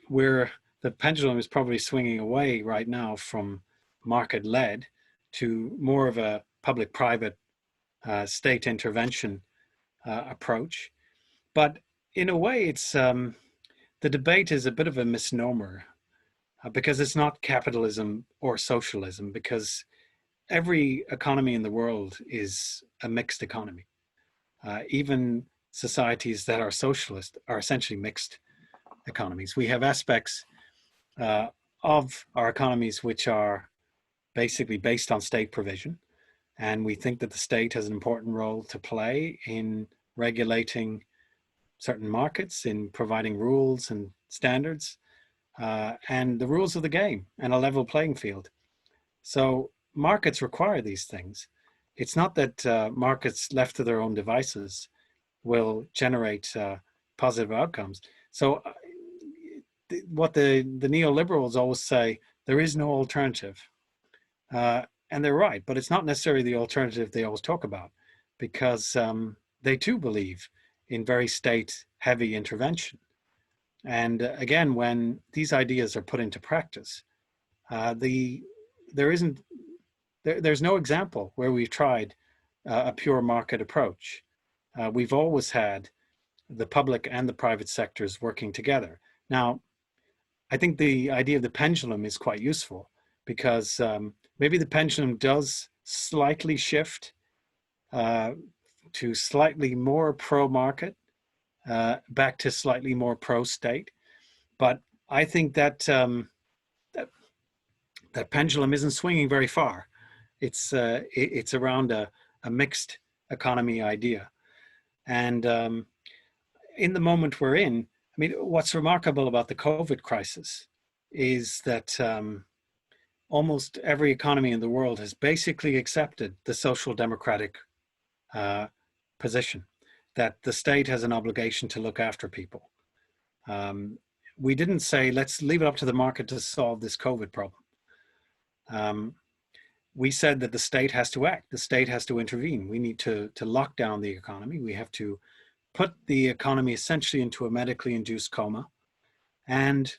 where the pendulum is probably swinging away right now from market-led to more of a public-private state intervention approach. But in a way, it's the debate is a bit of a misnomer, because it's not capitalism or socialism, because every economy in the world is a mixed economy. Even societies that are socialist are essentially mixed economies. We have aspects uh, of our economies which are basically based on state provision, and we think that the state has an important role to play in regulating certain markets, in providing rules and standards, and the rules of the game, and a level playing field. So markets require these things. It's not that markets left to their own devices will generate positive outcomes. So what the neoliberals always say, there is no alternative. And they're right, but it's not necessarily the alternative they always talk about, because they too believe in very state heavy intervention. And again, when these ideas are put into practice, the there isn't there's no example where we've tried a pure market approach. We've always had the public and the private sectors working together. Now, I think the idea of the pendulum is quite useful, because maybe the pendulum does slightly shift uh, to slightly more pro-market, back to slightly more pro-state. But I think that, that pendulum isn't swinging very far. It's around a mixed economy idea. And in the moment we're in, I mean, what's remarkable about the COVID crisis is that almost every economy in the world has basically accepted the social democratic uh, position that the state has an obligation to look after people. Um, we didn't say, let's leave it up to the market to solve this COVID problem. Um, we said that the state has to act, the state has to intervene. We need to lock down the economy. We have to put the economy essentially into a medically induced coma. And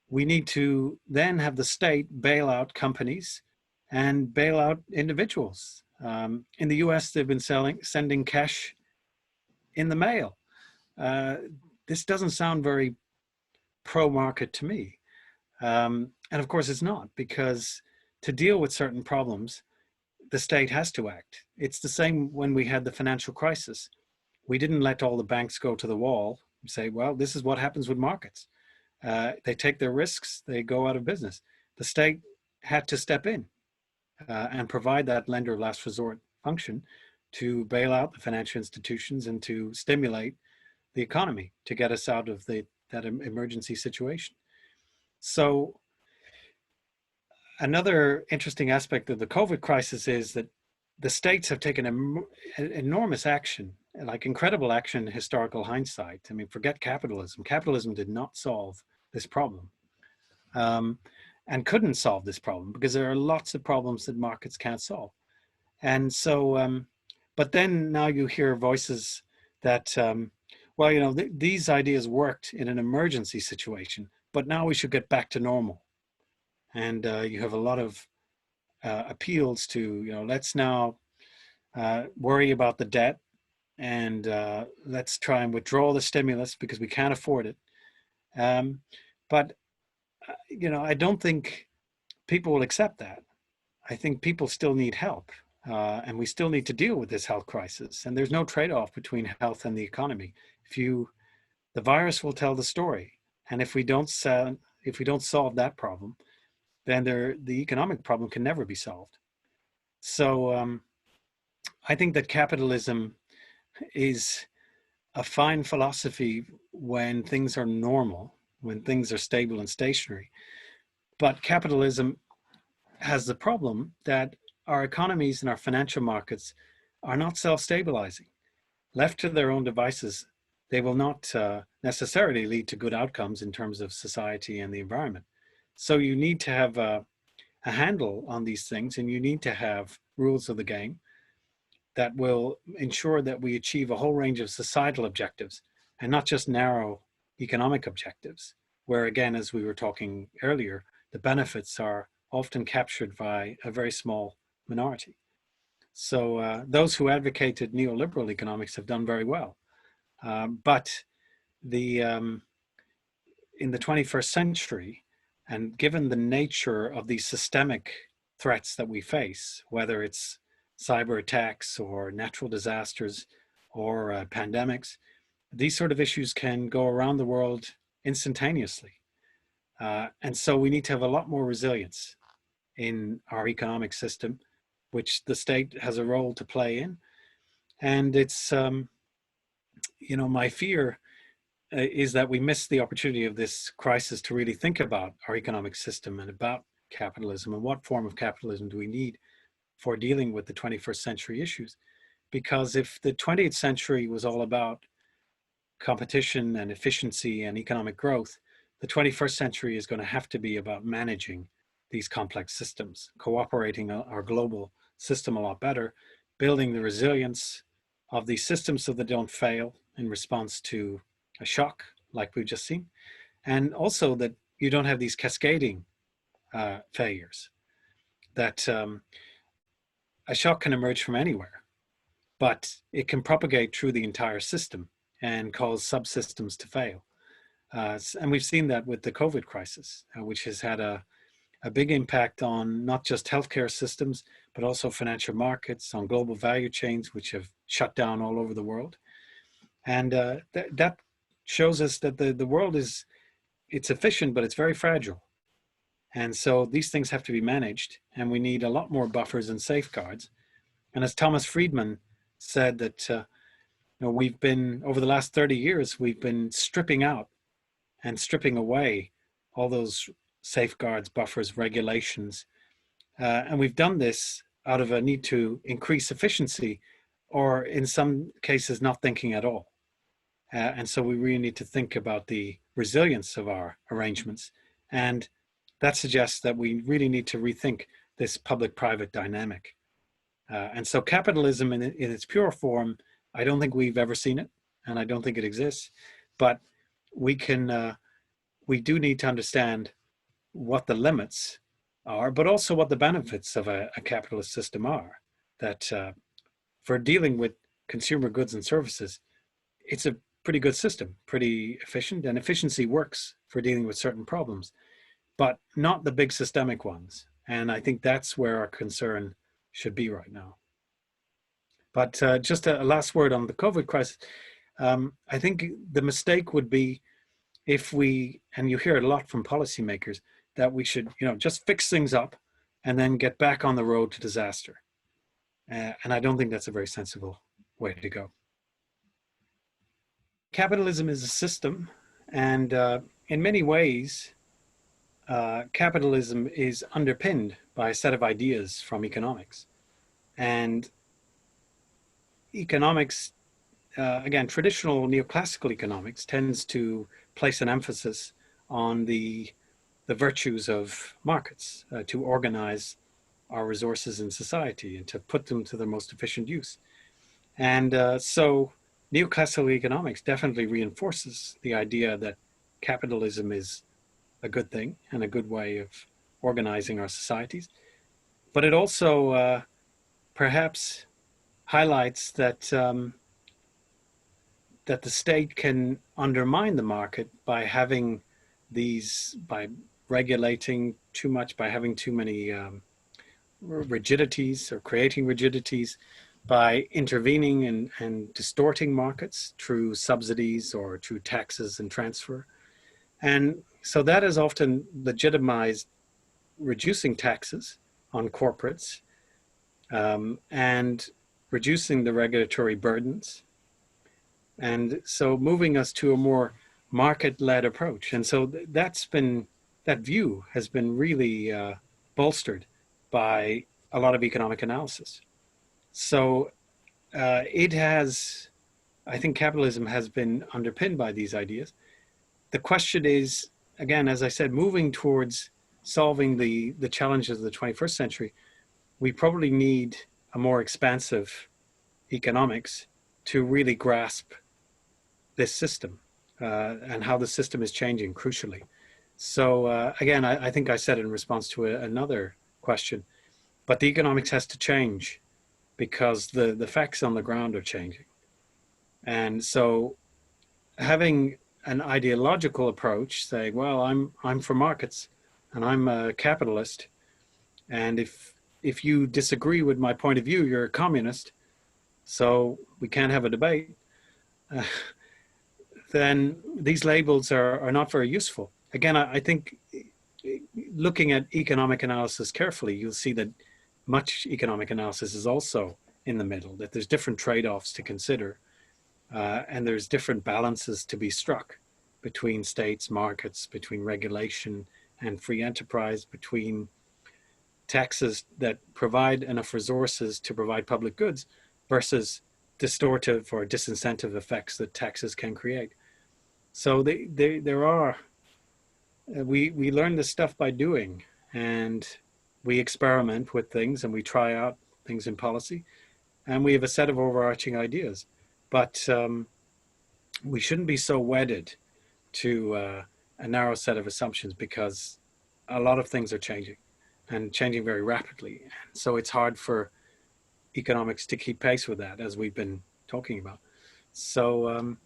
we need to then have the state bail out companies and bail out individuals. In the US, they've been sending cash in the mail. Uh, this doesn't sound very pro-market to me. And of course it's not, because to deal with certain problems, the state has to act. It's the same when we had the financial crisis. We didn't let all the banks go to the wall and say, well, this is what happens with markets. They take their risks, they go out of business. The state had to step in and provide that lender of last resort function to bail out the financial institutions and to stimulate the economy to get us out of that emergency situation. So another interesting aspect of the COVID crisis is that the states have taken enormous action, like incredible action in historical hindsight. I mean, forget capitalism. Capitalism did not solve this problem, um, and couldn't solve this problem because there are lots of problems that markets can't solve. And so, but then now you hear voices that, well, you know, these ideas worked in an emergency situation, but now we should get back to normal. And you have a lot of appeals to, you know, let's now worry about the debt, and let's try and withdraw the stimulus because we can't afford it. Um, but, you know, I don't think people will accept that. I think people still need help. And we still need to deal with this health crisis. And there's no trade-off between health and the economy. If you, the virus will tell the story, and if we don't solve that problem, then the economic problem can never be solved. So I think that capitalism is a fine philosophy when things are normal, when things are stable and stationary. But capitalism has the problem that our economies and our financial markets are not self-stabilizing. Left to their own devices, they will not necessarily lead to good outcomes in terms of society and the environment. So you need to have a handle on these things, and you need to have rules of the game that will ensure that we achieve a whole range of societal objectives and not just narrow economic objectives, where again, as we were talking earlier, the benefits are often captured by a very small minority. So those who advocated neoliberal economics have done very well. But the in the 21st century, and given the nature of these systemic threats that we face, whether it's cyber attacks or natural disasters or pandemics, these sort of issues can go around the world instantaneously. And so we need to have a lot more resilience in our economic system, which the state has a role to play in. And it's, you know, my fear is that we miss the opportunity of this crisis to really think about our economic system and about capitalism and what form of capitalism do we need for dealing with the 21st century issues. Because if the 20th century was all about competition and efficiency and economic growth, the 21st century is going to have to be about managing these complex systems, cooperating our global system a lot better, building the resilience of these systems so they don't fail in response to a shock like we've just seen, and also that you don't have these cascading failures, that a shock can emerge from anywhere, but it can propagate through the entire system and cause subsystems to fail. And we've seen that with the COVID crisis, which has had a big impact on not just healthcare systems, but also financial markets, on global value chains, which have shut down all over the world. And that shows us that the world it's efficient, but it's very fragile. And so these things have to be managed, and we need a lot more buffers and safeguards. And as Thomas Friedman said, that you know, we've been, over the last 30 years, we've been stripping out and stripping away all those safeguards, buffers, regulations. And we've done this out of a need to increase efficiency, or in some cases, not thinking at all. And so we really need to think about the resilience of our arrangements. And that suggests that we really need to rethink this public-private dynamic. And so capitalism in its pure form, I don't think we've ever seen it, and I don't think it exists. But we do need to understand what the limits are, but also what the benefits of a capitalist system are. That for dealing with consumer goods and services, it's a pretty good system, pretty efficient, and efficiency works for dealing with certain problems, but not the big systemic ones. And I think that's where our concern should be right now. But just a last word on the COVID crisis. I think the mistake would be if we, and you hear it a lot from policymakers, that we should, you know, just fix things up and then get back on the road to disaster. And I don't think that's a very sensible way to go. Capitalism is a system, and in many ways, capitalism is underpinned by a set of ideas from economics. And economics, again, traditional neoclassical economics tends to place an emphasis on the virtues of markets to organize our resources in society and to put them to their most efficient use. And so neoclassical economics definitely reinforces the idea that capitalism is a good thing and a good way of organizing our societies. But it also perhaps highlights that the state can undermine the market by having by regulating too much, by having too many rigidities or creating rigidities, by intervening and distorting markets through subsidies or through taxes and transfer. And so that has often legitimized reducing taxes on corporates and reducing the regulatory burdens. And so moving us to a more market-led approach. And so that view has been really bolstered by a lot of economic analysis. So I think capitalism has been underpinned by these ideas. The question is, again, as I said, moving towards solving the challenges of the 21st century, we probably need a more expansive economics to really grasp this system and how the system is changing crucially. So again, I think I said in response to another question, but the economics has to change because the facts on the ground are changing. And so having an ideological approach, saying, well, I'm for markets and I'm a capitalist, and if you disagree with my point of view, you're a communist, so we can't have a debate, then these labels are not very useful. Again, I think looking at economic analysis carefully, you'll see that much economic analysis is also in the middle, that there's different trade-offs to consider, and there's different balances to be struck between states, markets, between regulation and free enterprise, between taxes that provide enough resources to provide public goods versus distortive or disincentive effects that taxes can create. So there are, we learn this stuff by doing, and we experiment with things and we try out things in policy, and we have a set of overarching ideas. But we shouldn't be so wedded to a narrow set of assumptions because a lot of things are changing and changing very rapidly. So it's hard for economics to keep pace with that, as we've been talking about. So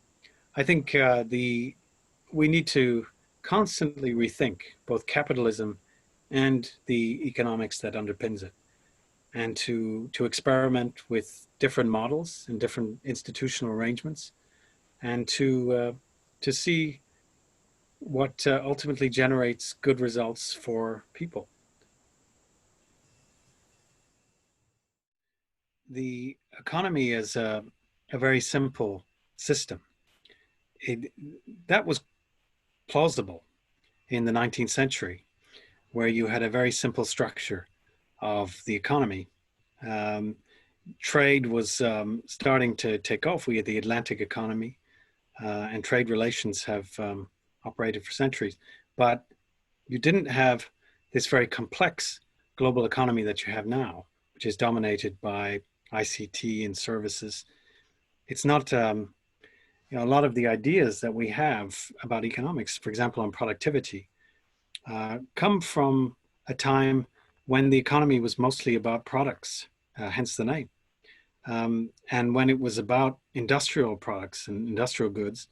I think we need to constantly rethink both capitalism and the economics that underpins it, and to experiment with different models and different institutional arrangements, and to see what ultimately generates good results for people. The economy is a very simple system. It, that was plausible in the 19th century, where you had a very simple structure of the economy. Trade was starting to take off. We had the Atlantic economy, and trade relations have operated for centuries. But you didn't have this very complex global economy that you have now, which is dominated by ICT and services. It's not, a lot of the ideas that we have about economics, for example, on productivity, come from a time when the economy was mostly about products, hence the name. And when it was about industrial products and industrial goods,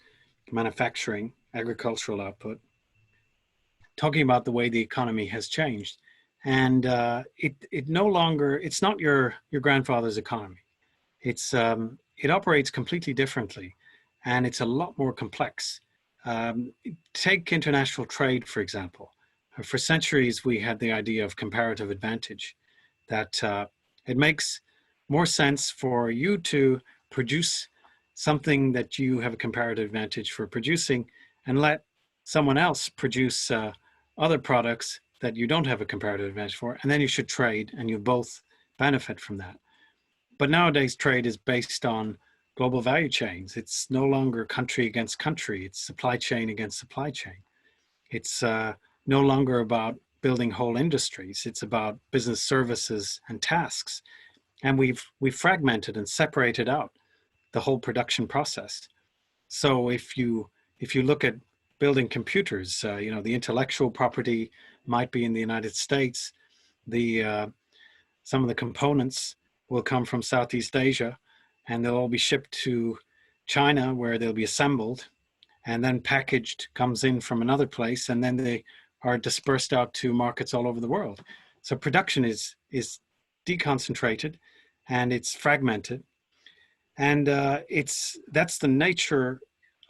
manufacturing, agricultural output, talking about the way the economy has changed. And it no longer, it's not your grandfather's economy. It operates completely differently, and it's a lot more complex. Take international trade, for example. For centuries, we had the idea of comparative advantage, that it makes more sense for you to produce something that you have a comparative advantage for producing, and let someone else produce other products that you don't have a comparative advantage for, and then you should trade and you both benefit from that. But nowadays, trade is based on global value chains. It's no longer country against country. It's supply chain against supply chain. It's no longer about building whole industries. It's about business services and tasks. And we've fragmented and separated out the whole production process. So if you look at building computers, the intellectual property might be in the United States. The Some of the components will come from Southeast Asia, and they'll all be shipped to China, where they'll be assembled and then packaged, comes in from another place, and then they are dispersed out to markets all over the world. So production is deconcentrated and it's fragmented, and that's the nature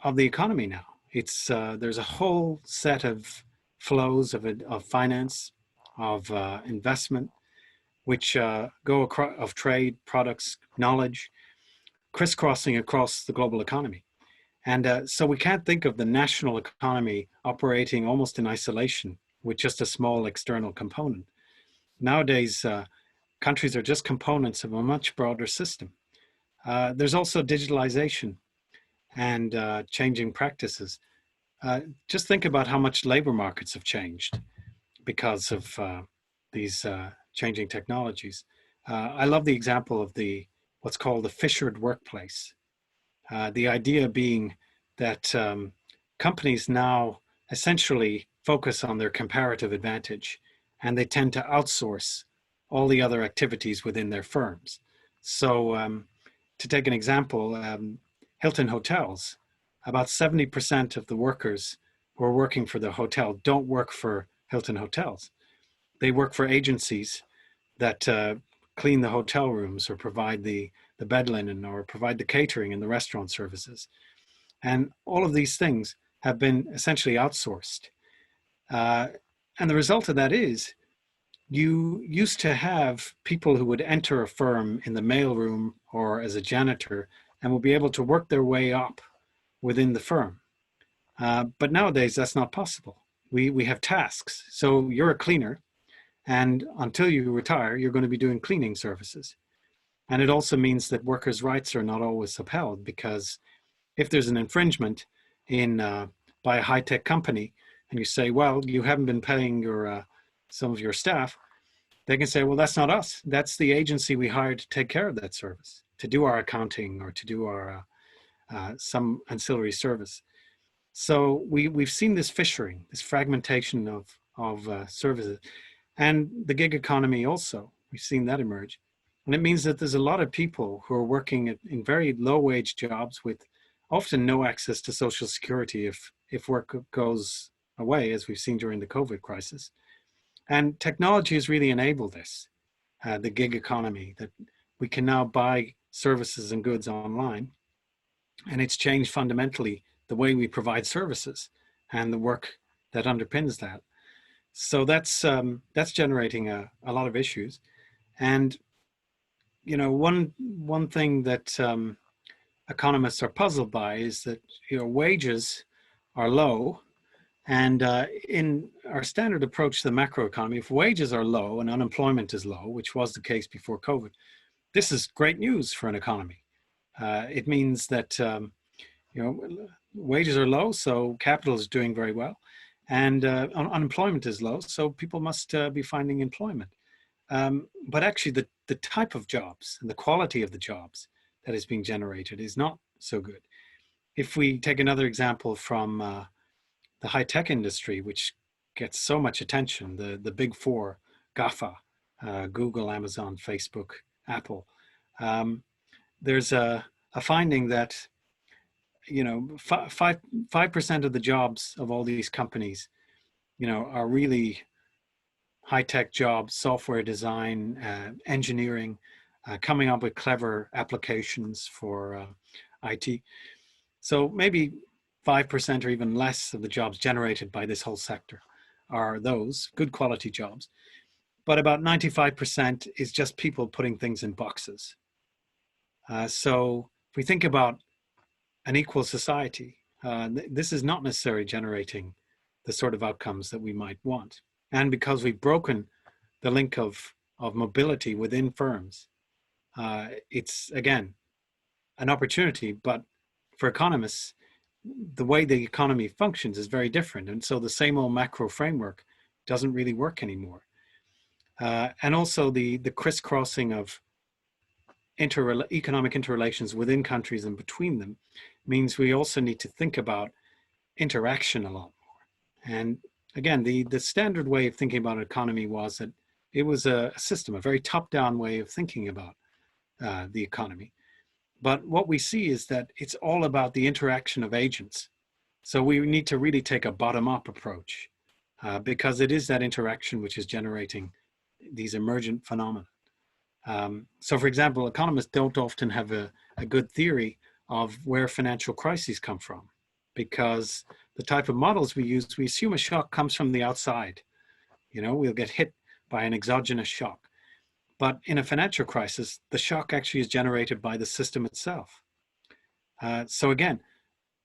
of the economy now. It's There's a whole set of flows of finance, of investment, which go across, of trade, products, knowledge, crisscrossing across the global economy. And so we can't think of the national economy operating almost in isolation with just a small external component. Nowadays, countries are just components of a much broader system. There's also digitalization and changing practices. Just think about how much labor markets have changed because of these changing technologies. I love the example of what's called the fissured workplace. The idea being that companies now essentially focus on their comparative advantage, and they tend to outsource all the other activities within their firms. So to take an example, Hilton Hotels, about 70% of the workers who are working for the hotel don't work for Hilton Hotels. They work for agencies that clean the hotel rooms or provide the bed linen or provide the catering and the restaurant services. And all of these things have been essentially outsourced. And the result of that is you used to have people who would enter a firm in the mailroom or as a janitor and will be able to work their way up within the firm. But nowadays, that's not possible. We have tasks. So you're a cleaner, and until you retire, you're going to be doing cleaning services. And it also means that workers' rights are not always upheld, because if there's an infringement by a high-tech company, and you say, well, you haven't been paying some of your staff, they can say, well, that's not us. That's the agency we hired to take care of that service, to do our accounting or to do our some ancillary service. So we've seen this fissuring, this fragmentation of services, and the gig economy also. We've seen that emerge, and it means that there's a lot of people who are working in very low-wage jobs with often no access to Social Security if work goes away, as we've seen during the COVID crisis. And technology has really enabled this, the gig economy, that we can now buy services and goods online, and it's changed fundamentally the way we provide services and the work that underpins that. So that's generating a lot of issues. And one thing that economists are puzzled by is that wages are low, and in our standard approach to the macroeconomy, if wages are low and unemployment is low, which was the case before COVID, this is great news for an economy. It means that wages are low, so capital is doing very well, and unemployment is low, so people must be finding employment. But actually, the type of jobs and the quality of the jobs that is being generated is not so good. If we take another example from the high-tech industry, which gets so much attention, the big four, GAFA, Google, Amazon, Facebook, Apple, there's a finding that 5% of the jobs of all these companies are really high-tech jobs, software design, engineering, coming up with clever applications for IT. So maybe 5% or even less of the jobs generated by this whole sector are those good quality jobs. But about 95% is just people putting things in boxes. So if we think about an equal society, this is not necessarily generating the sort of outcomes that we might want. And because we've broken the link of mobility within firms, It's, again, an opportunity, but for economists, the way the economy functions is very different. And so the same old macro framework doesn't really work anymore. And also the crisscrossing of economic interrelations within countries and between them means we also need to think about interaction a lot more. And again, the standard way of thinking about an economy was that it was a system, a very top-down way of thinking about the economy. But what we see is that it's all about the interaction of agents. So we need to really take a bottom-up approach because it is that interaction which is generating these emergent phenomena. So for example, economists don't often have a good theory of where financial crises come from, because the type of models we use, we assume a shock comes from the outside. You know, we'll get hit by an exogenous shock. But in a financial crisis, the shock actually is generated by the system itself. So again,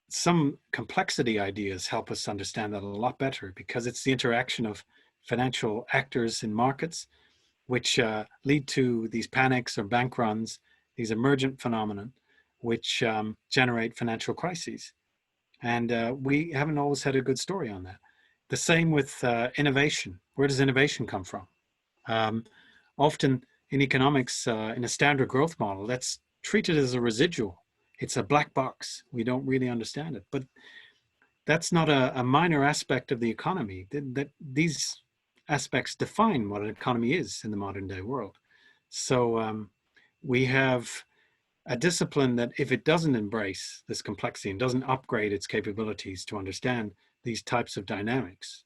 some complexity ideas help us understand that a lot better, because it's the interaction of financial actors in markets which lead to these panics or bank runs, these emergent phenomena, which generate financial crises. And we haven't always had a good story on that. The same with innovation. Where does innovation come from? Often in economics, in a standard growth model, that's treated as a residual. It's a black box. We don't really understand it. But that's not a minor aspect of the economy. These aspects define what an economy is in the modern day world. So we have a discipline that, if it doesn't embrace this complexity and doesn't upgrade its capabilities to understand these types of dynamics,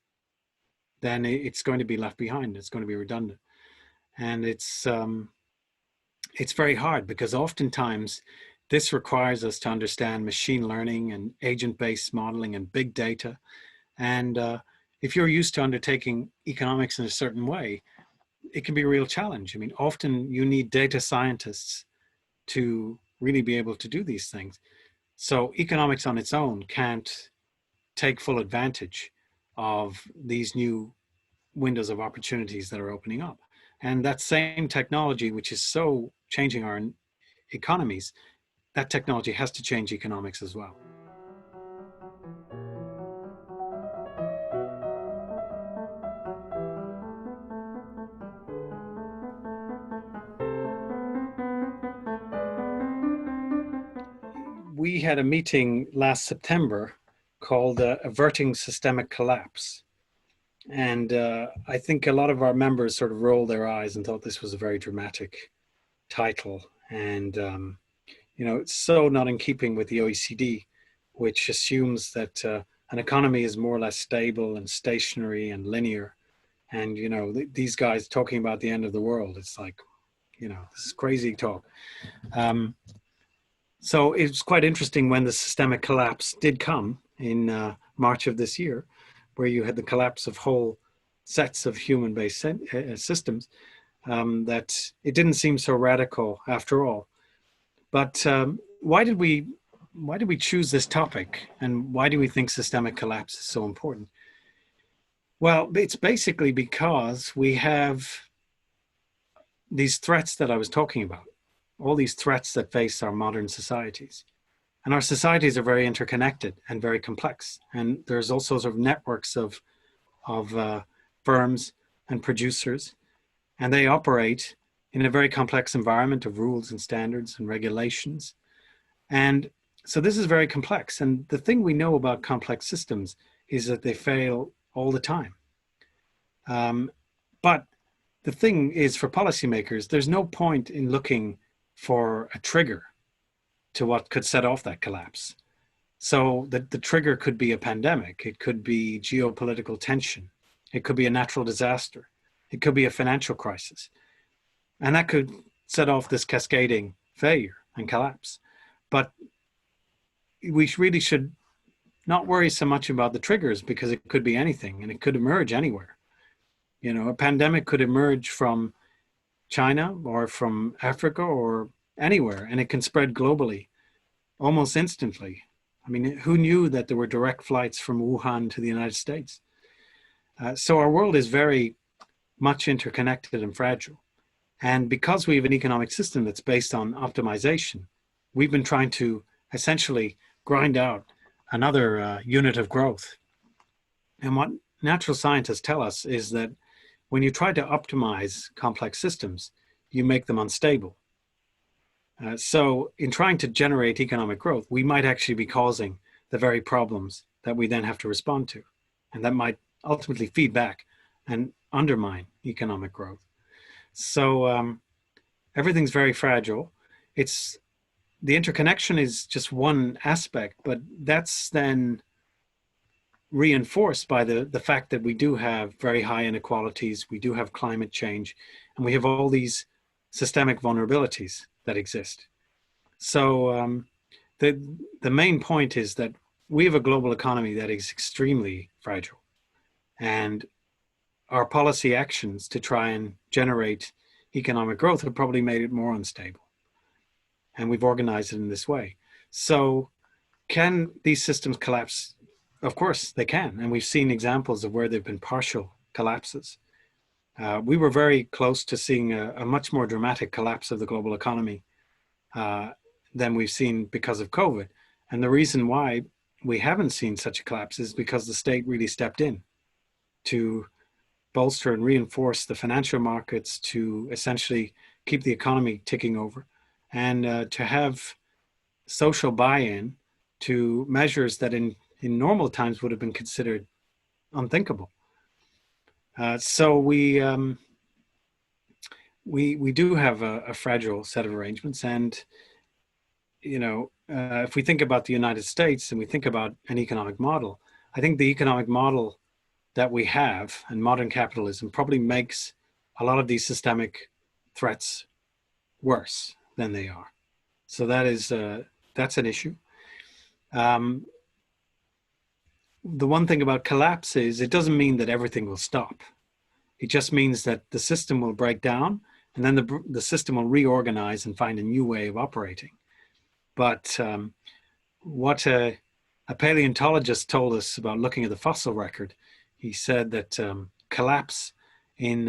then it's going to be left behind. It's going to be redundant. And it's very hard, because oftentimes this requires us to understand machine learning and agent-based modeling and big data. And if you're used to undertaking economics in a certain way, it can be a real challenge. I mean, often you need data scientists to really be able to do these things. So economics on its own can't take full advantage of these new windows of opportunities that are opening up. And that same technology, which is so changing our economies, that technology has to change economics as well. We had a meeting last September called Averting Systemic Collapse. And I think a lot of our members sort of rolled their eyes and thought this was a very dramatic title. And, you know, it's so not in keeping with the OECD, which assumes that an economy is more or less stable and stationary and linear. And, you know, these guys talking about the end of the world, it's like, you know, this is crazy talk. So it was quite interesting when the systemic collapse did come in March of this year, where you had the collapse of whole sets of human-based systems, that it didn't seem so radical after all. But why did we choose this topic, and why do we think systemic collapse is so important? Well, it's basically because we have these threats that I was talking about, all these threats that face our modern societies. And our societies are very interconnected and very complex. And there's all sorts of networks of firms and producers, and they operate in a very complex environment of rules and standards and regulations. And so this is very complex. And the thing we know about complex systems is that they fail all the time. But the thing is, for policymakers, there's no point in looking for a trigger to what could set off that collapse. So the trigger could be a pandemic, it could be geopolitical tension, it could be a natural disaster, it could be a financial crisis. And that could set off this cascading failure and collapse. But we really should not worry so much about the triggers, because it could be anything and it could emerge anywhere. You know, a pandemic could emerge from China or from Africa or anywhere, and it can spread globally almost instantly. I mean, who knew that there were direct flights from Wuhan to the United States? So our world is very much interconnected and fragile. And because we have an economic system that's based on optimization, we've been trying to essentially grind out another unit of growth. And what natural scientists tell us is that when you try to optimize complex systems, you make them unstable. So in trying to generate economic growth, we might actually be causing the very problems that we then have to respond to. And that might ultimately feed back and undermine economic growth. So everything's very fragile. It's the interconnection is just one aspect, but that's then reinforced by the fact that we do have very high inequalities, we do have climate change, and we have all these systemic vulnerabilities that exist. So the main point is that we have a global economy that is extremely fragile, and our policy actions to try and generate economic growth have probably made it more unstable. And we've organized it in this way. So can these systems collapse? Of course they can. And we've seen examples of where there've been partial collapses. We were very close to seeing a much more dramatic collapse of the global economy than we've seen because of COVID. And the reason why we haven't seen such a collapse is because the state really stepped in to bolster and reinforce the financial markets, to essentially keep the economy ticking over, and to have social buy-in to measures that in normal times would have been considered unthinkable. So we do have a fragile set of arrangements, and if we think about the United States and we think about an economic model, I think the economic model that we have and modern capitalism probably makes a lot of these systemic threats worse than they are. So that's an issue. The one thing about collapse is it doesn't mean that everything will stop. It just means that the system will break down, and then the system will reorganize and find a new way of operating. But what a paleontologist told us about looking at the fossil record, he said that collapse in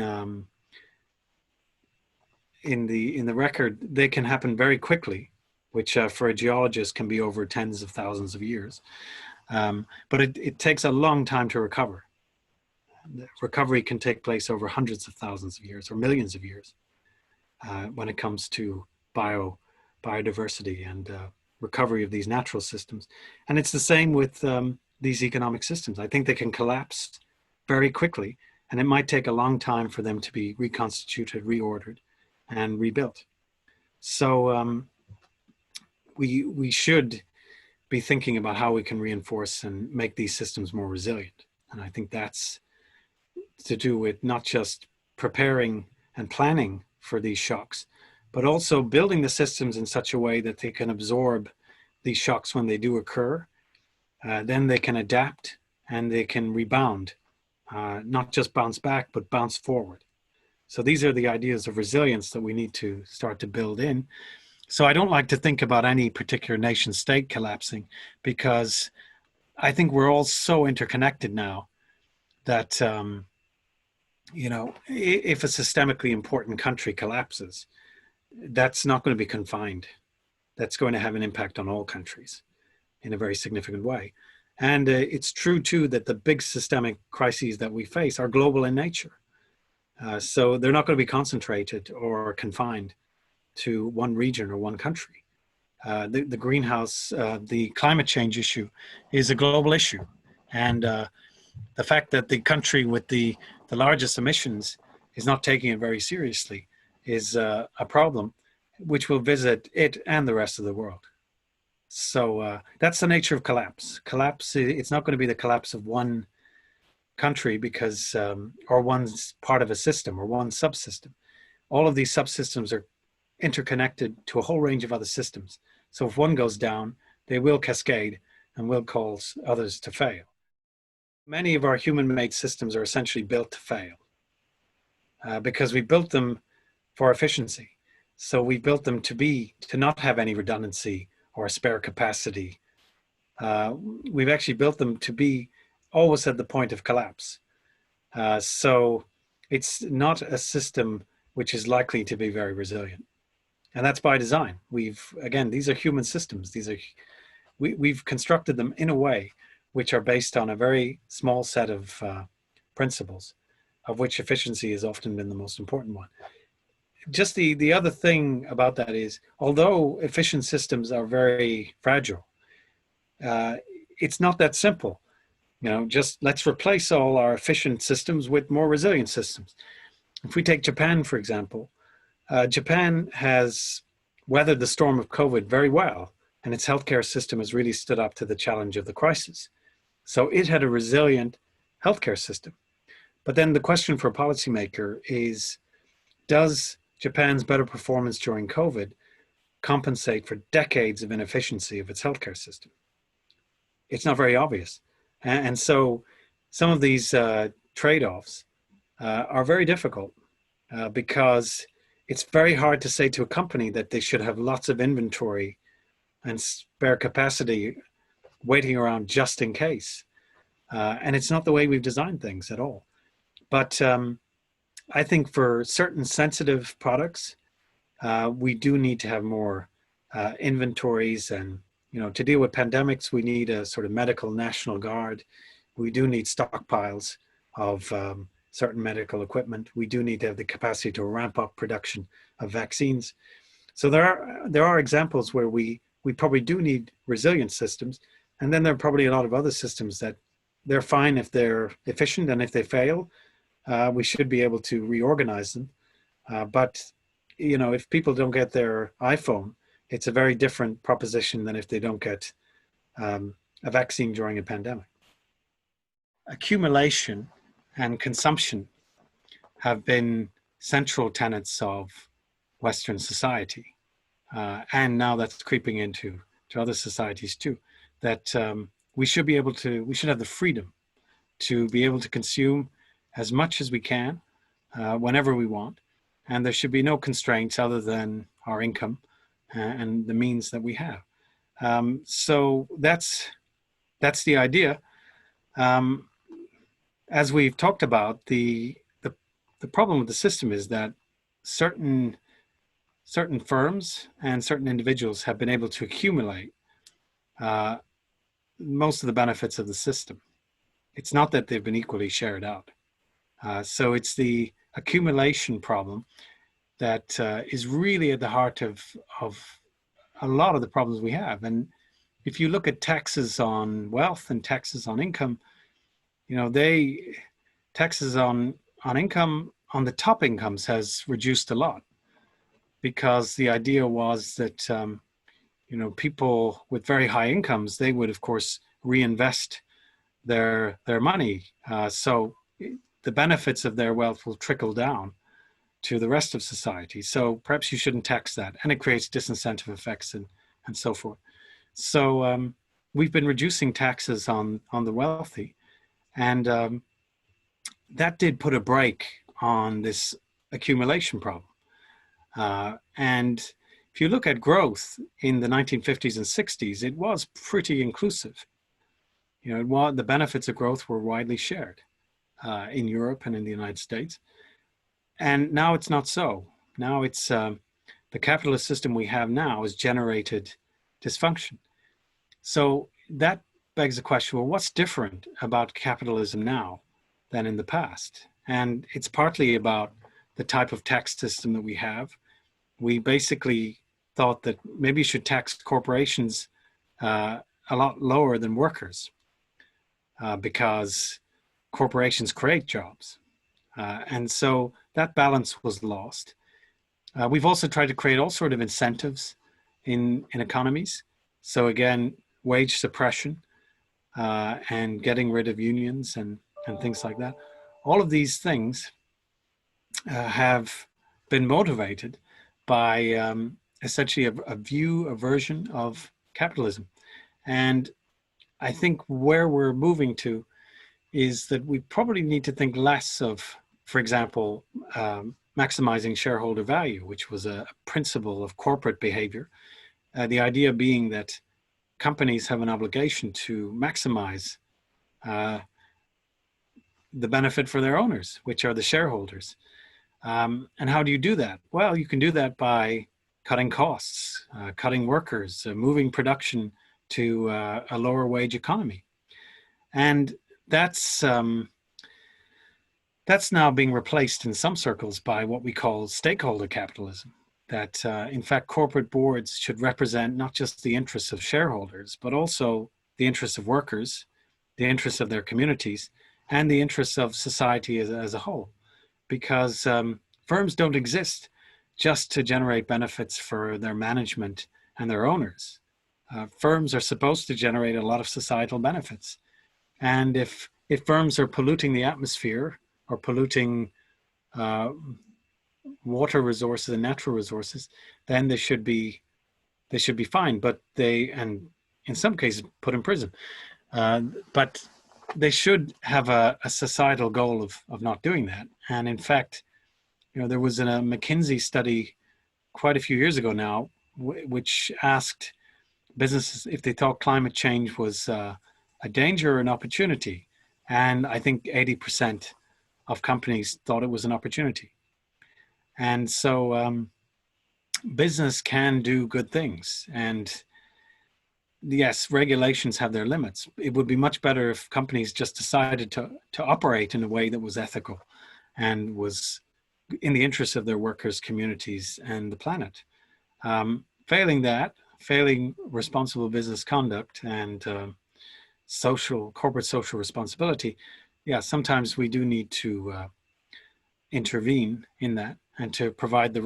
the record, they can happen very quickly, which for a geologist can be over tens of thousands of years. But it takes a long time to recover. The recovery can take place over hundreds of thousands of years or millions of years when it comes to biodiversity and recovery of these natural systems. And it's the same with these economic systems. I think they can collapse very quickly, and it might take a long time for them to be reconstituted, reordered, and rebuilt. So we should be thinking about how we can reinforce and make these systems more resilient. And I think that's to do with not just preparing and planning for these shocks, but also building the systems in such a way that they can absorb these shocks when they do occur. Then they can adapt and they can rebound, not just bounce back, but bounce forward. So these are the ideas of resilience that we need to start to build in. So I don't like to think about any particular nation state collapsing, because I think we're all so interconnected now that, if a systemically important country collapses, that's not going to be confined. That's going to have an impact on all countries in a very significant way. And it's true, too, that the big systemic crises that we face are global in nature. So they're not going to be concentrated or confined to one region or one country. The greenhouse, the climate change issue is a global issue. And the fact that the country with the largest emissions is not taking it very seriously is a problem which will visit it and the rest of the world. So that's the nature of collapse. Collapse, it's not going to be the collapse of one country because, or one part of a system or one subsystem. All of these subsystems are interconnected to a whole range of other systems. So if one goes down, they will cascade and will cause others to fail. Many of our human-made systems are essentially built to fail because we built them for efficiency. So we built them to not have any redundancy or spare capacity. We've actually built them to be always at the point of collapse. So it's not a system which is likely to be very resilient. And that's by design. Again, these are human systems. We've constructed them in a way which are based on a very small set of principles, of which efficiency has often been the most important one. Just the other thing about that is, although efficient systems are very fragile, it's not that simple. Just let's replace all our efficient systems with more resilient systems. If we take Japan, for example, Japan has weathered the storm of COVID very well, and its healthcare system has really stood up to the challenge of the crisis. So it had a resilient healthcare system. But then the question for a policymaker is, does Japan's better performance during COVID compensate for decades of inefficiency of its healthcare system? It's not very obvious. And so some of these trade-offs are very difficult because it's very hard to say to a company that they should have lots of inventory and spare capacity waiting around just in case. And it's not the way we've designed things at all. But I think for certain sensitive products, we do need to have more inventories. And, to deal with pandemics, we need a sort of medical national guard. We do need stockpiles of certain medical equipment. We do need to have the capacity to ramp up production of vaccines. So there are examples where we probably do need resilient systems. And then there are probably a lot of other systems that they're fine if they're efficient, and if they fail, we should be able to reorganize them. But if people don't get their iPhone, it's a very different proposition than if they don't get a vaccine during a pandemic. Accumulation and consumption have been central tenets of Western society. And now that's creeping into other societies too, that we should have the freedom to be able to consume as much as we can, whenever we want. And there should be no constraints other than our income and the means that we have. So that's the idea. As we've talked about, the problem with the system is that certain firms and certain individuals have been able to accumulate most of the benefits of the system. It's not that they've been equally shared out. So it's the accumulation problem that is really at the heart of a lot of the problems we have. And if you look at taxes on wealth and taxes on income, taxes on income on the top incomes has reduced a lot, because the idea was that people with very high incomes, they would of course reinvest their money, so the benefits of their wealth will trickle down to the rest of society. So perhaps you shouldn't tax that, and it creates disincentive effects and so forth. So we've been reducing taxes on the wealthy, and that did put a brake on this accumulation problem. And if you look at growth in the 1950s and 60s, it was pretty inclusive. The benefits of growth were widely shared in Europe and in the United States. And now it's not so. Now it's the capitalist system we have now has generated dysfunction. So that begs the question, well, what's different about capitalism now than in the past? And it's partly about the type of tax system that we have. We basically thought that maybe you should tax corporations a lot lower than workers, because corporations create jobs. And so that balance was lost. We've also tried to create all sort of incentives in economies. So again, wage suppression and getting rid of unions and things like that. All of these things have been motivated by essentially a version of capitalism. And I think where we're moving to is that we probably need to think less of, for example, maximizing shareholder value, which was a principle of corporate behavior. The idea being that companies have an obligation to maximize the benefit for their owners, which are the shareholders. And how do you do that? Well, you can do that by cutting costs, cutting workers, moving production to a lower wage economy. And that's um, that's now being replaced in some circles by what we call stakeholder capitalism. That in fact, corporate boards should represent not just the interests of shareholders, but also the interests of workers, the interests of their communities, and the interests of society as a whole. Because firms don't exist just to generate benefits for their management and their owners. Firms are supposed to generate a lot of societal benefits. And if firms are polluting the atmosphere or polluting uh, water resources and natural resources, then they should be fined. But and in some cases put in prison. But they should have a societal goal of not doing that. And in fact, there was a McKinsey study quite a few years ago now, which asked businesses if they thought climate change was a danger or an opportunity. And I think 80% of companies thought it was an opportunity. And so business can do good things. And yes, regulations have their limits. It would be much better if companies just decided to operate in a way that was ethical and was in the interests of their workers, communities, and the planet. Failing responsible business conduct and corporate social responsibility, yeah, sometimes we do need to intervene in that and to provide the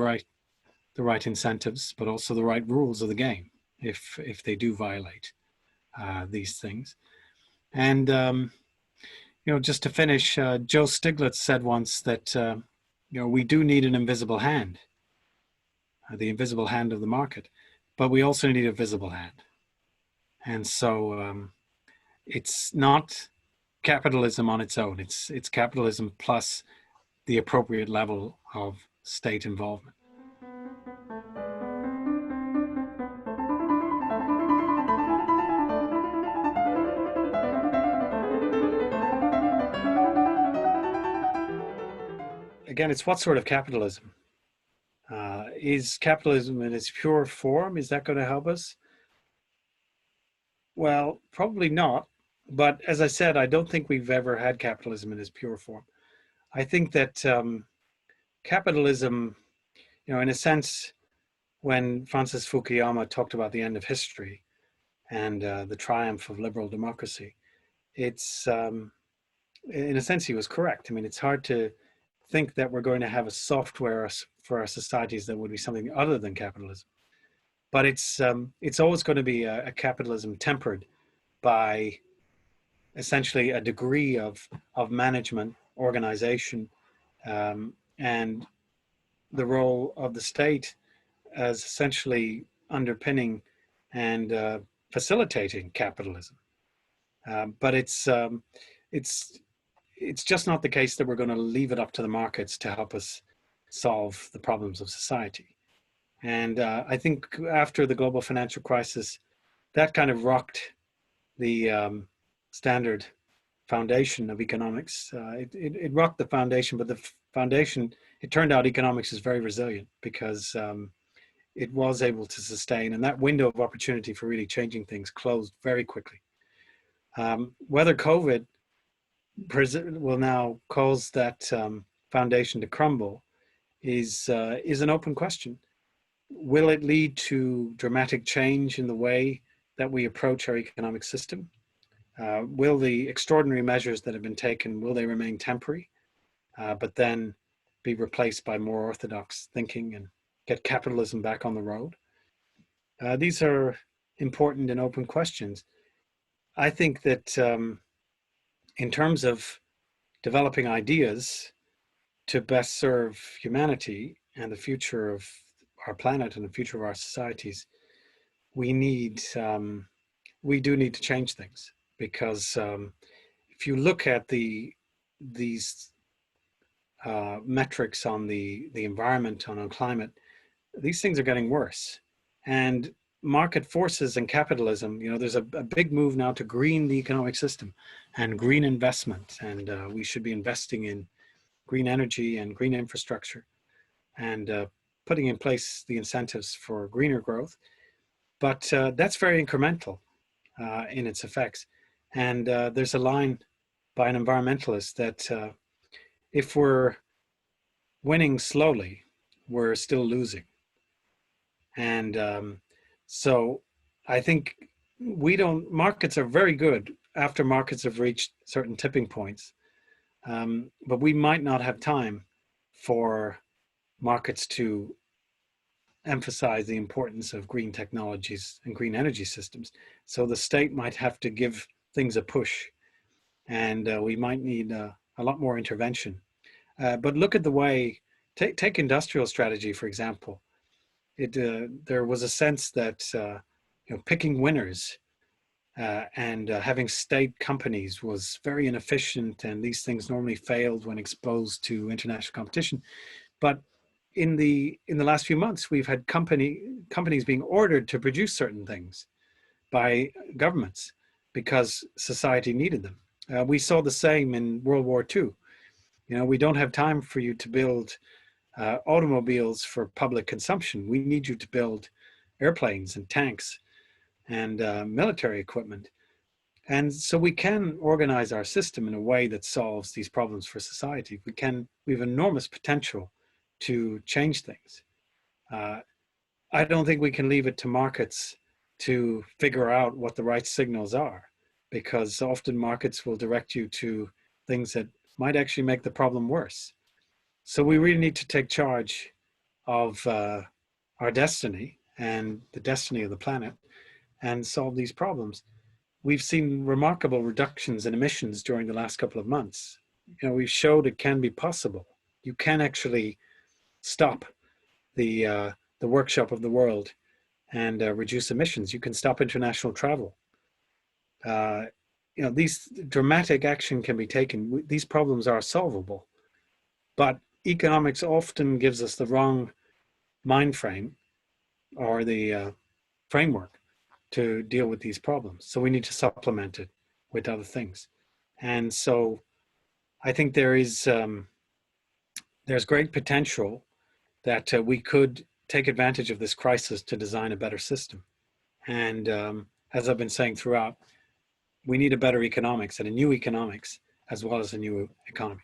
right incentives, but also the right rules of the game if they do violate these things. And just to finish, Joe Stiglitz said once that we do need an invisible hand, the invisible hand of the market, but we also need a visible hand. And so it's not capitalism on its own. It's capitalism plus the appropriate level of state involvement. Again, it's what sort of capitalism? Is capitalism in its pure form? Is that going to help us? Well, probably not. But as I said, I don't think we've ever had capitalism in its pure form. I think that capitalism, in a sense, when Francis Fukuyama talked about the end of history and the triumph of liberal democracy, it's in a sense he was correct. I mean, it's hard to think that we're going to have a software for our societies that would be something other than capitalism. But it's always going to be a capitalism tempered by essentially a degree of management, organization, and the role of the state as essentially underpinning and facilitating capitalism. But it's just not the case that we're going to leave it up to the markets to help us solve the problems of society. And I think after the global financial crisis, that kind of rocked the standard foundation of economics. It rocked the foundation, but the foundation, it turned out economics is very resilient because it was able to sustain, and that window of opportunity for really changing things closed very quickly. Whether COVID will now cause that foundation to crumble is an open question. Will it lead to dramatic change in the way that we approach our economic system? Will the extraordinary measures that have been taken, will they remain temporary, but then be replaced by more orthodox thinking and get capitalism back on the road? These are important and open questions. I think that in terms of developing ideas to best serve humanity and the future of our planet and the future of our societies, we do need to change things, because if you look at these metrics on the environment, on climate, these things are getting worse. And market forces and capitalism, there's a big move now to green the economic system and green investment. And we should be investing green energy and green infrastructure, and putting in place the incentives for greener growth. But that's very incremental in its effects. And there's a line by an environmentalist that if we're winning slowly, we're still losing. And so I think markets are very good after markets have reached certain tipping points. But we might not have time for markets to emphasize the importance of green technologies and green energy systems. So the state might have to give things a push, and we might need a lot more intervention. But look at the way, take industrial strategy, for example. There was a sense that picking winners and having state companies was very inefficient, and these things normally failed when exposed to international competition. But in the last few months, we've had companies being ordered to produce certain things by governments because society needed them. We saw the same in World War II. We don't have time for you to build automobiles for public consumption. We need you to build airplanes and tanks and military equipment. And so we can organize our system in a way that solves these problems for society. We have enormous potential to change things. I don't think we can leave it to markets to figure out what the right signals are, because often markets will direct you to things that might actually make the problem worse. So we really need to take charge of our destiny and the destiny of the planet and solve these problems. We've seen remarkable reductions in emissions during the last couple of months. We've showed it can be possible. You can actually stop the workshop of the world and reduce emissions. You can stop international travel. These dramatic action can be taken. These problems are solvable, but economics often gives us the wrong mind frame or the framework to deal with these problems. So we need to supplement it with other things. And so I think there's great potential that we could take advantage of this crisis to design a better system. And as I've been saying throughout, we need a better economics and a new economics as well as a new economy.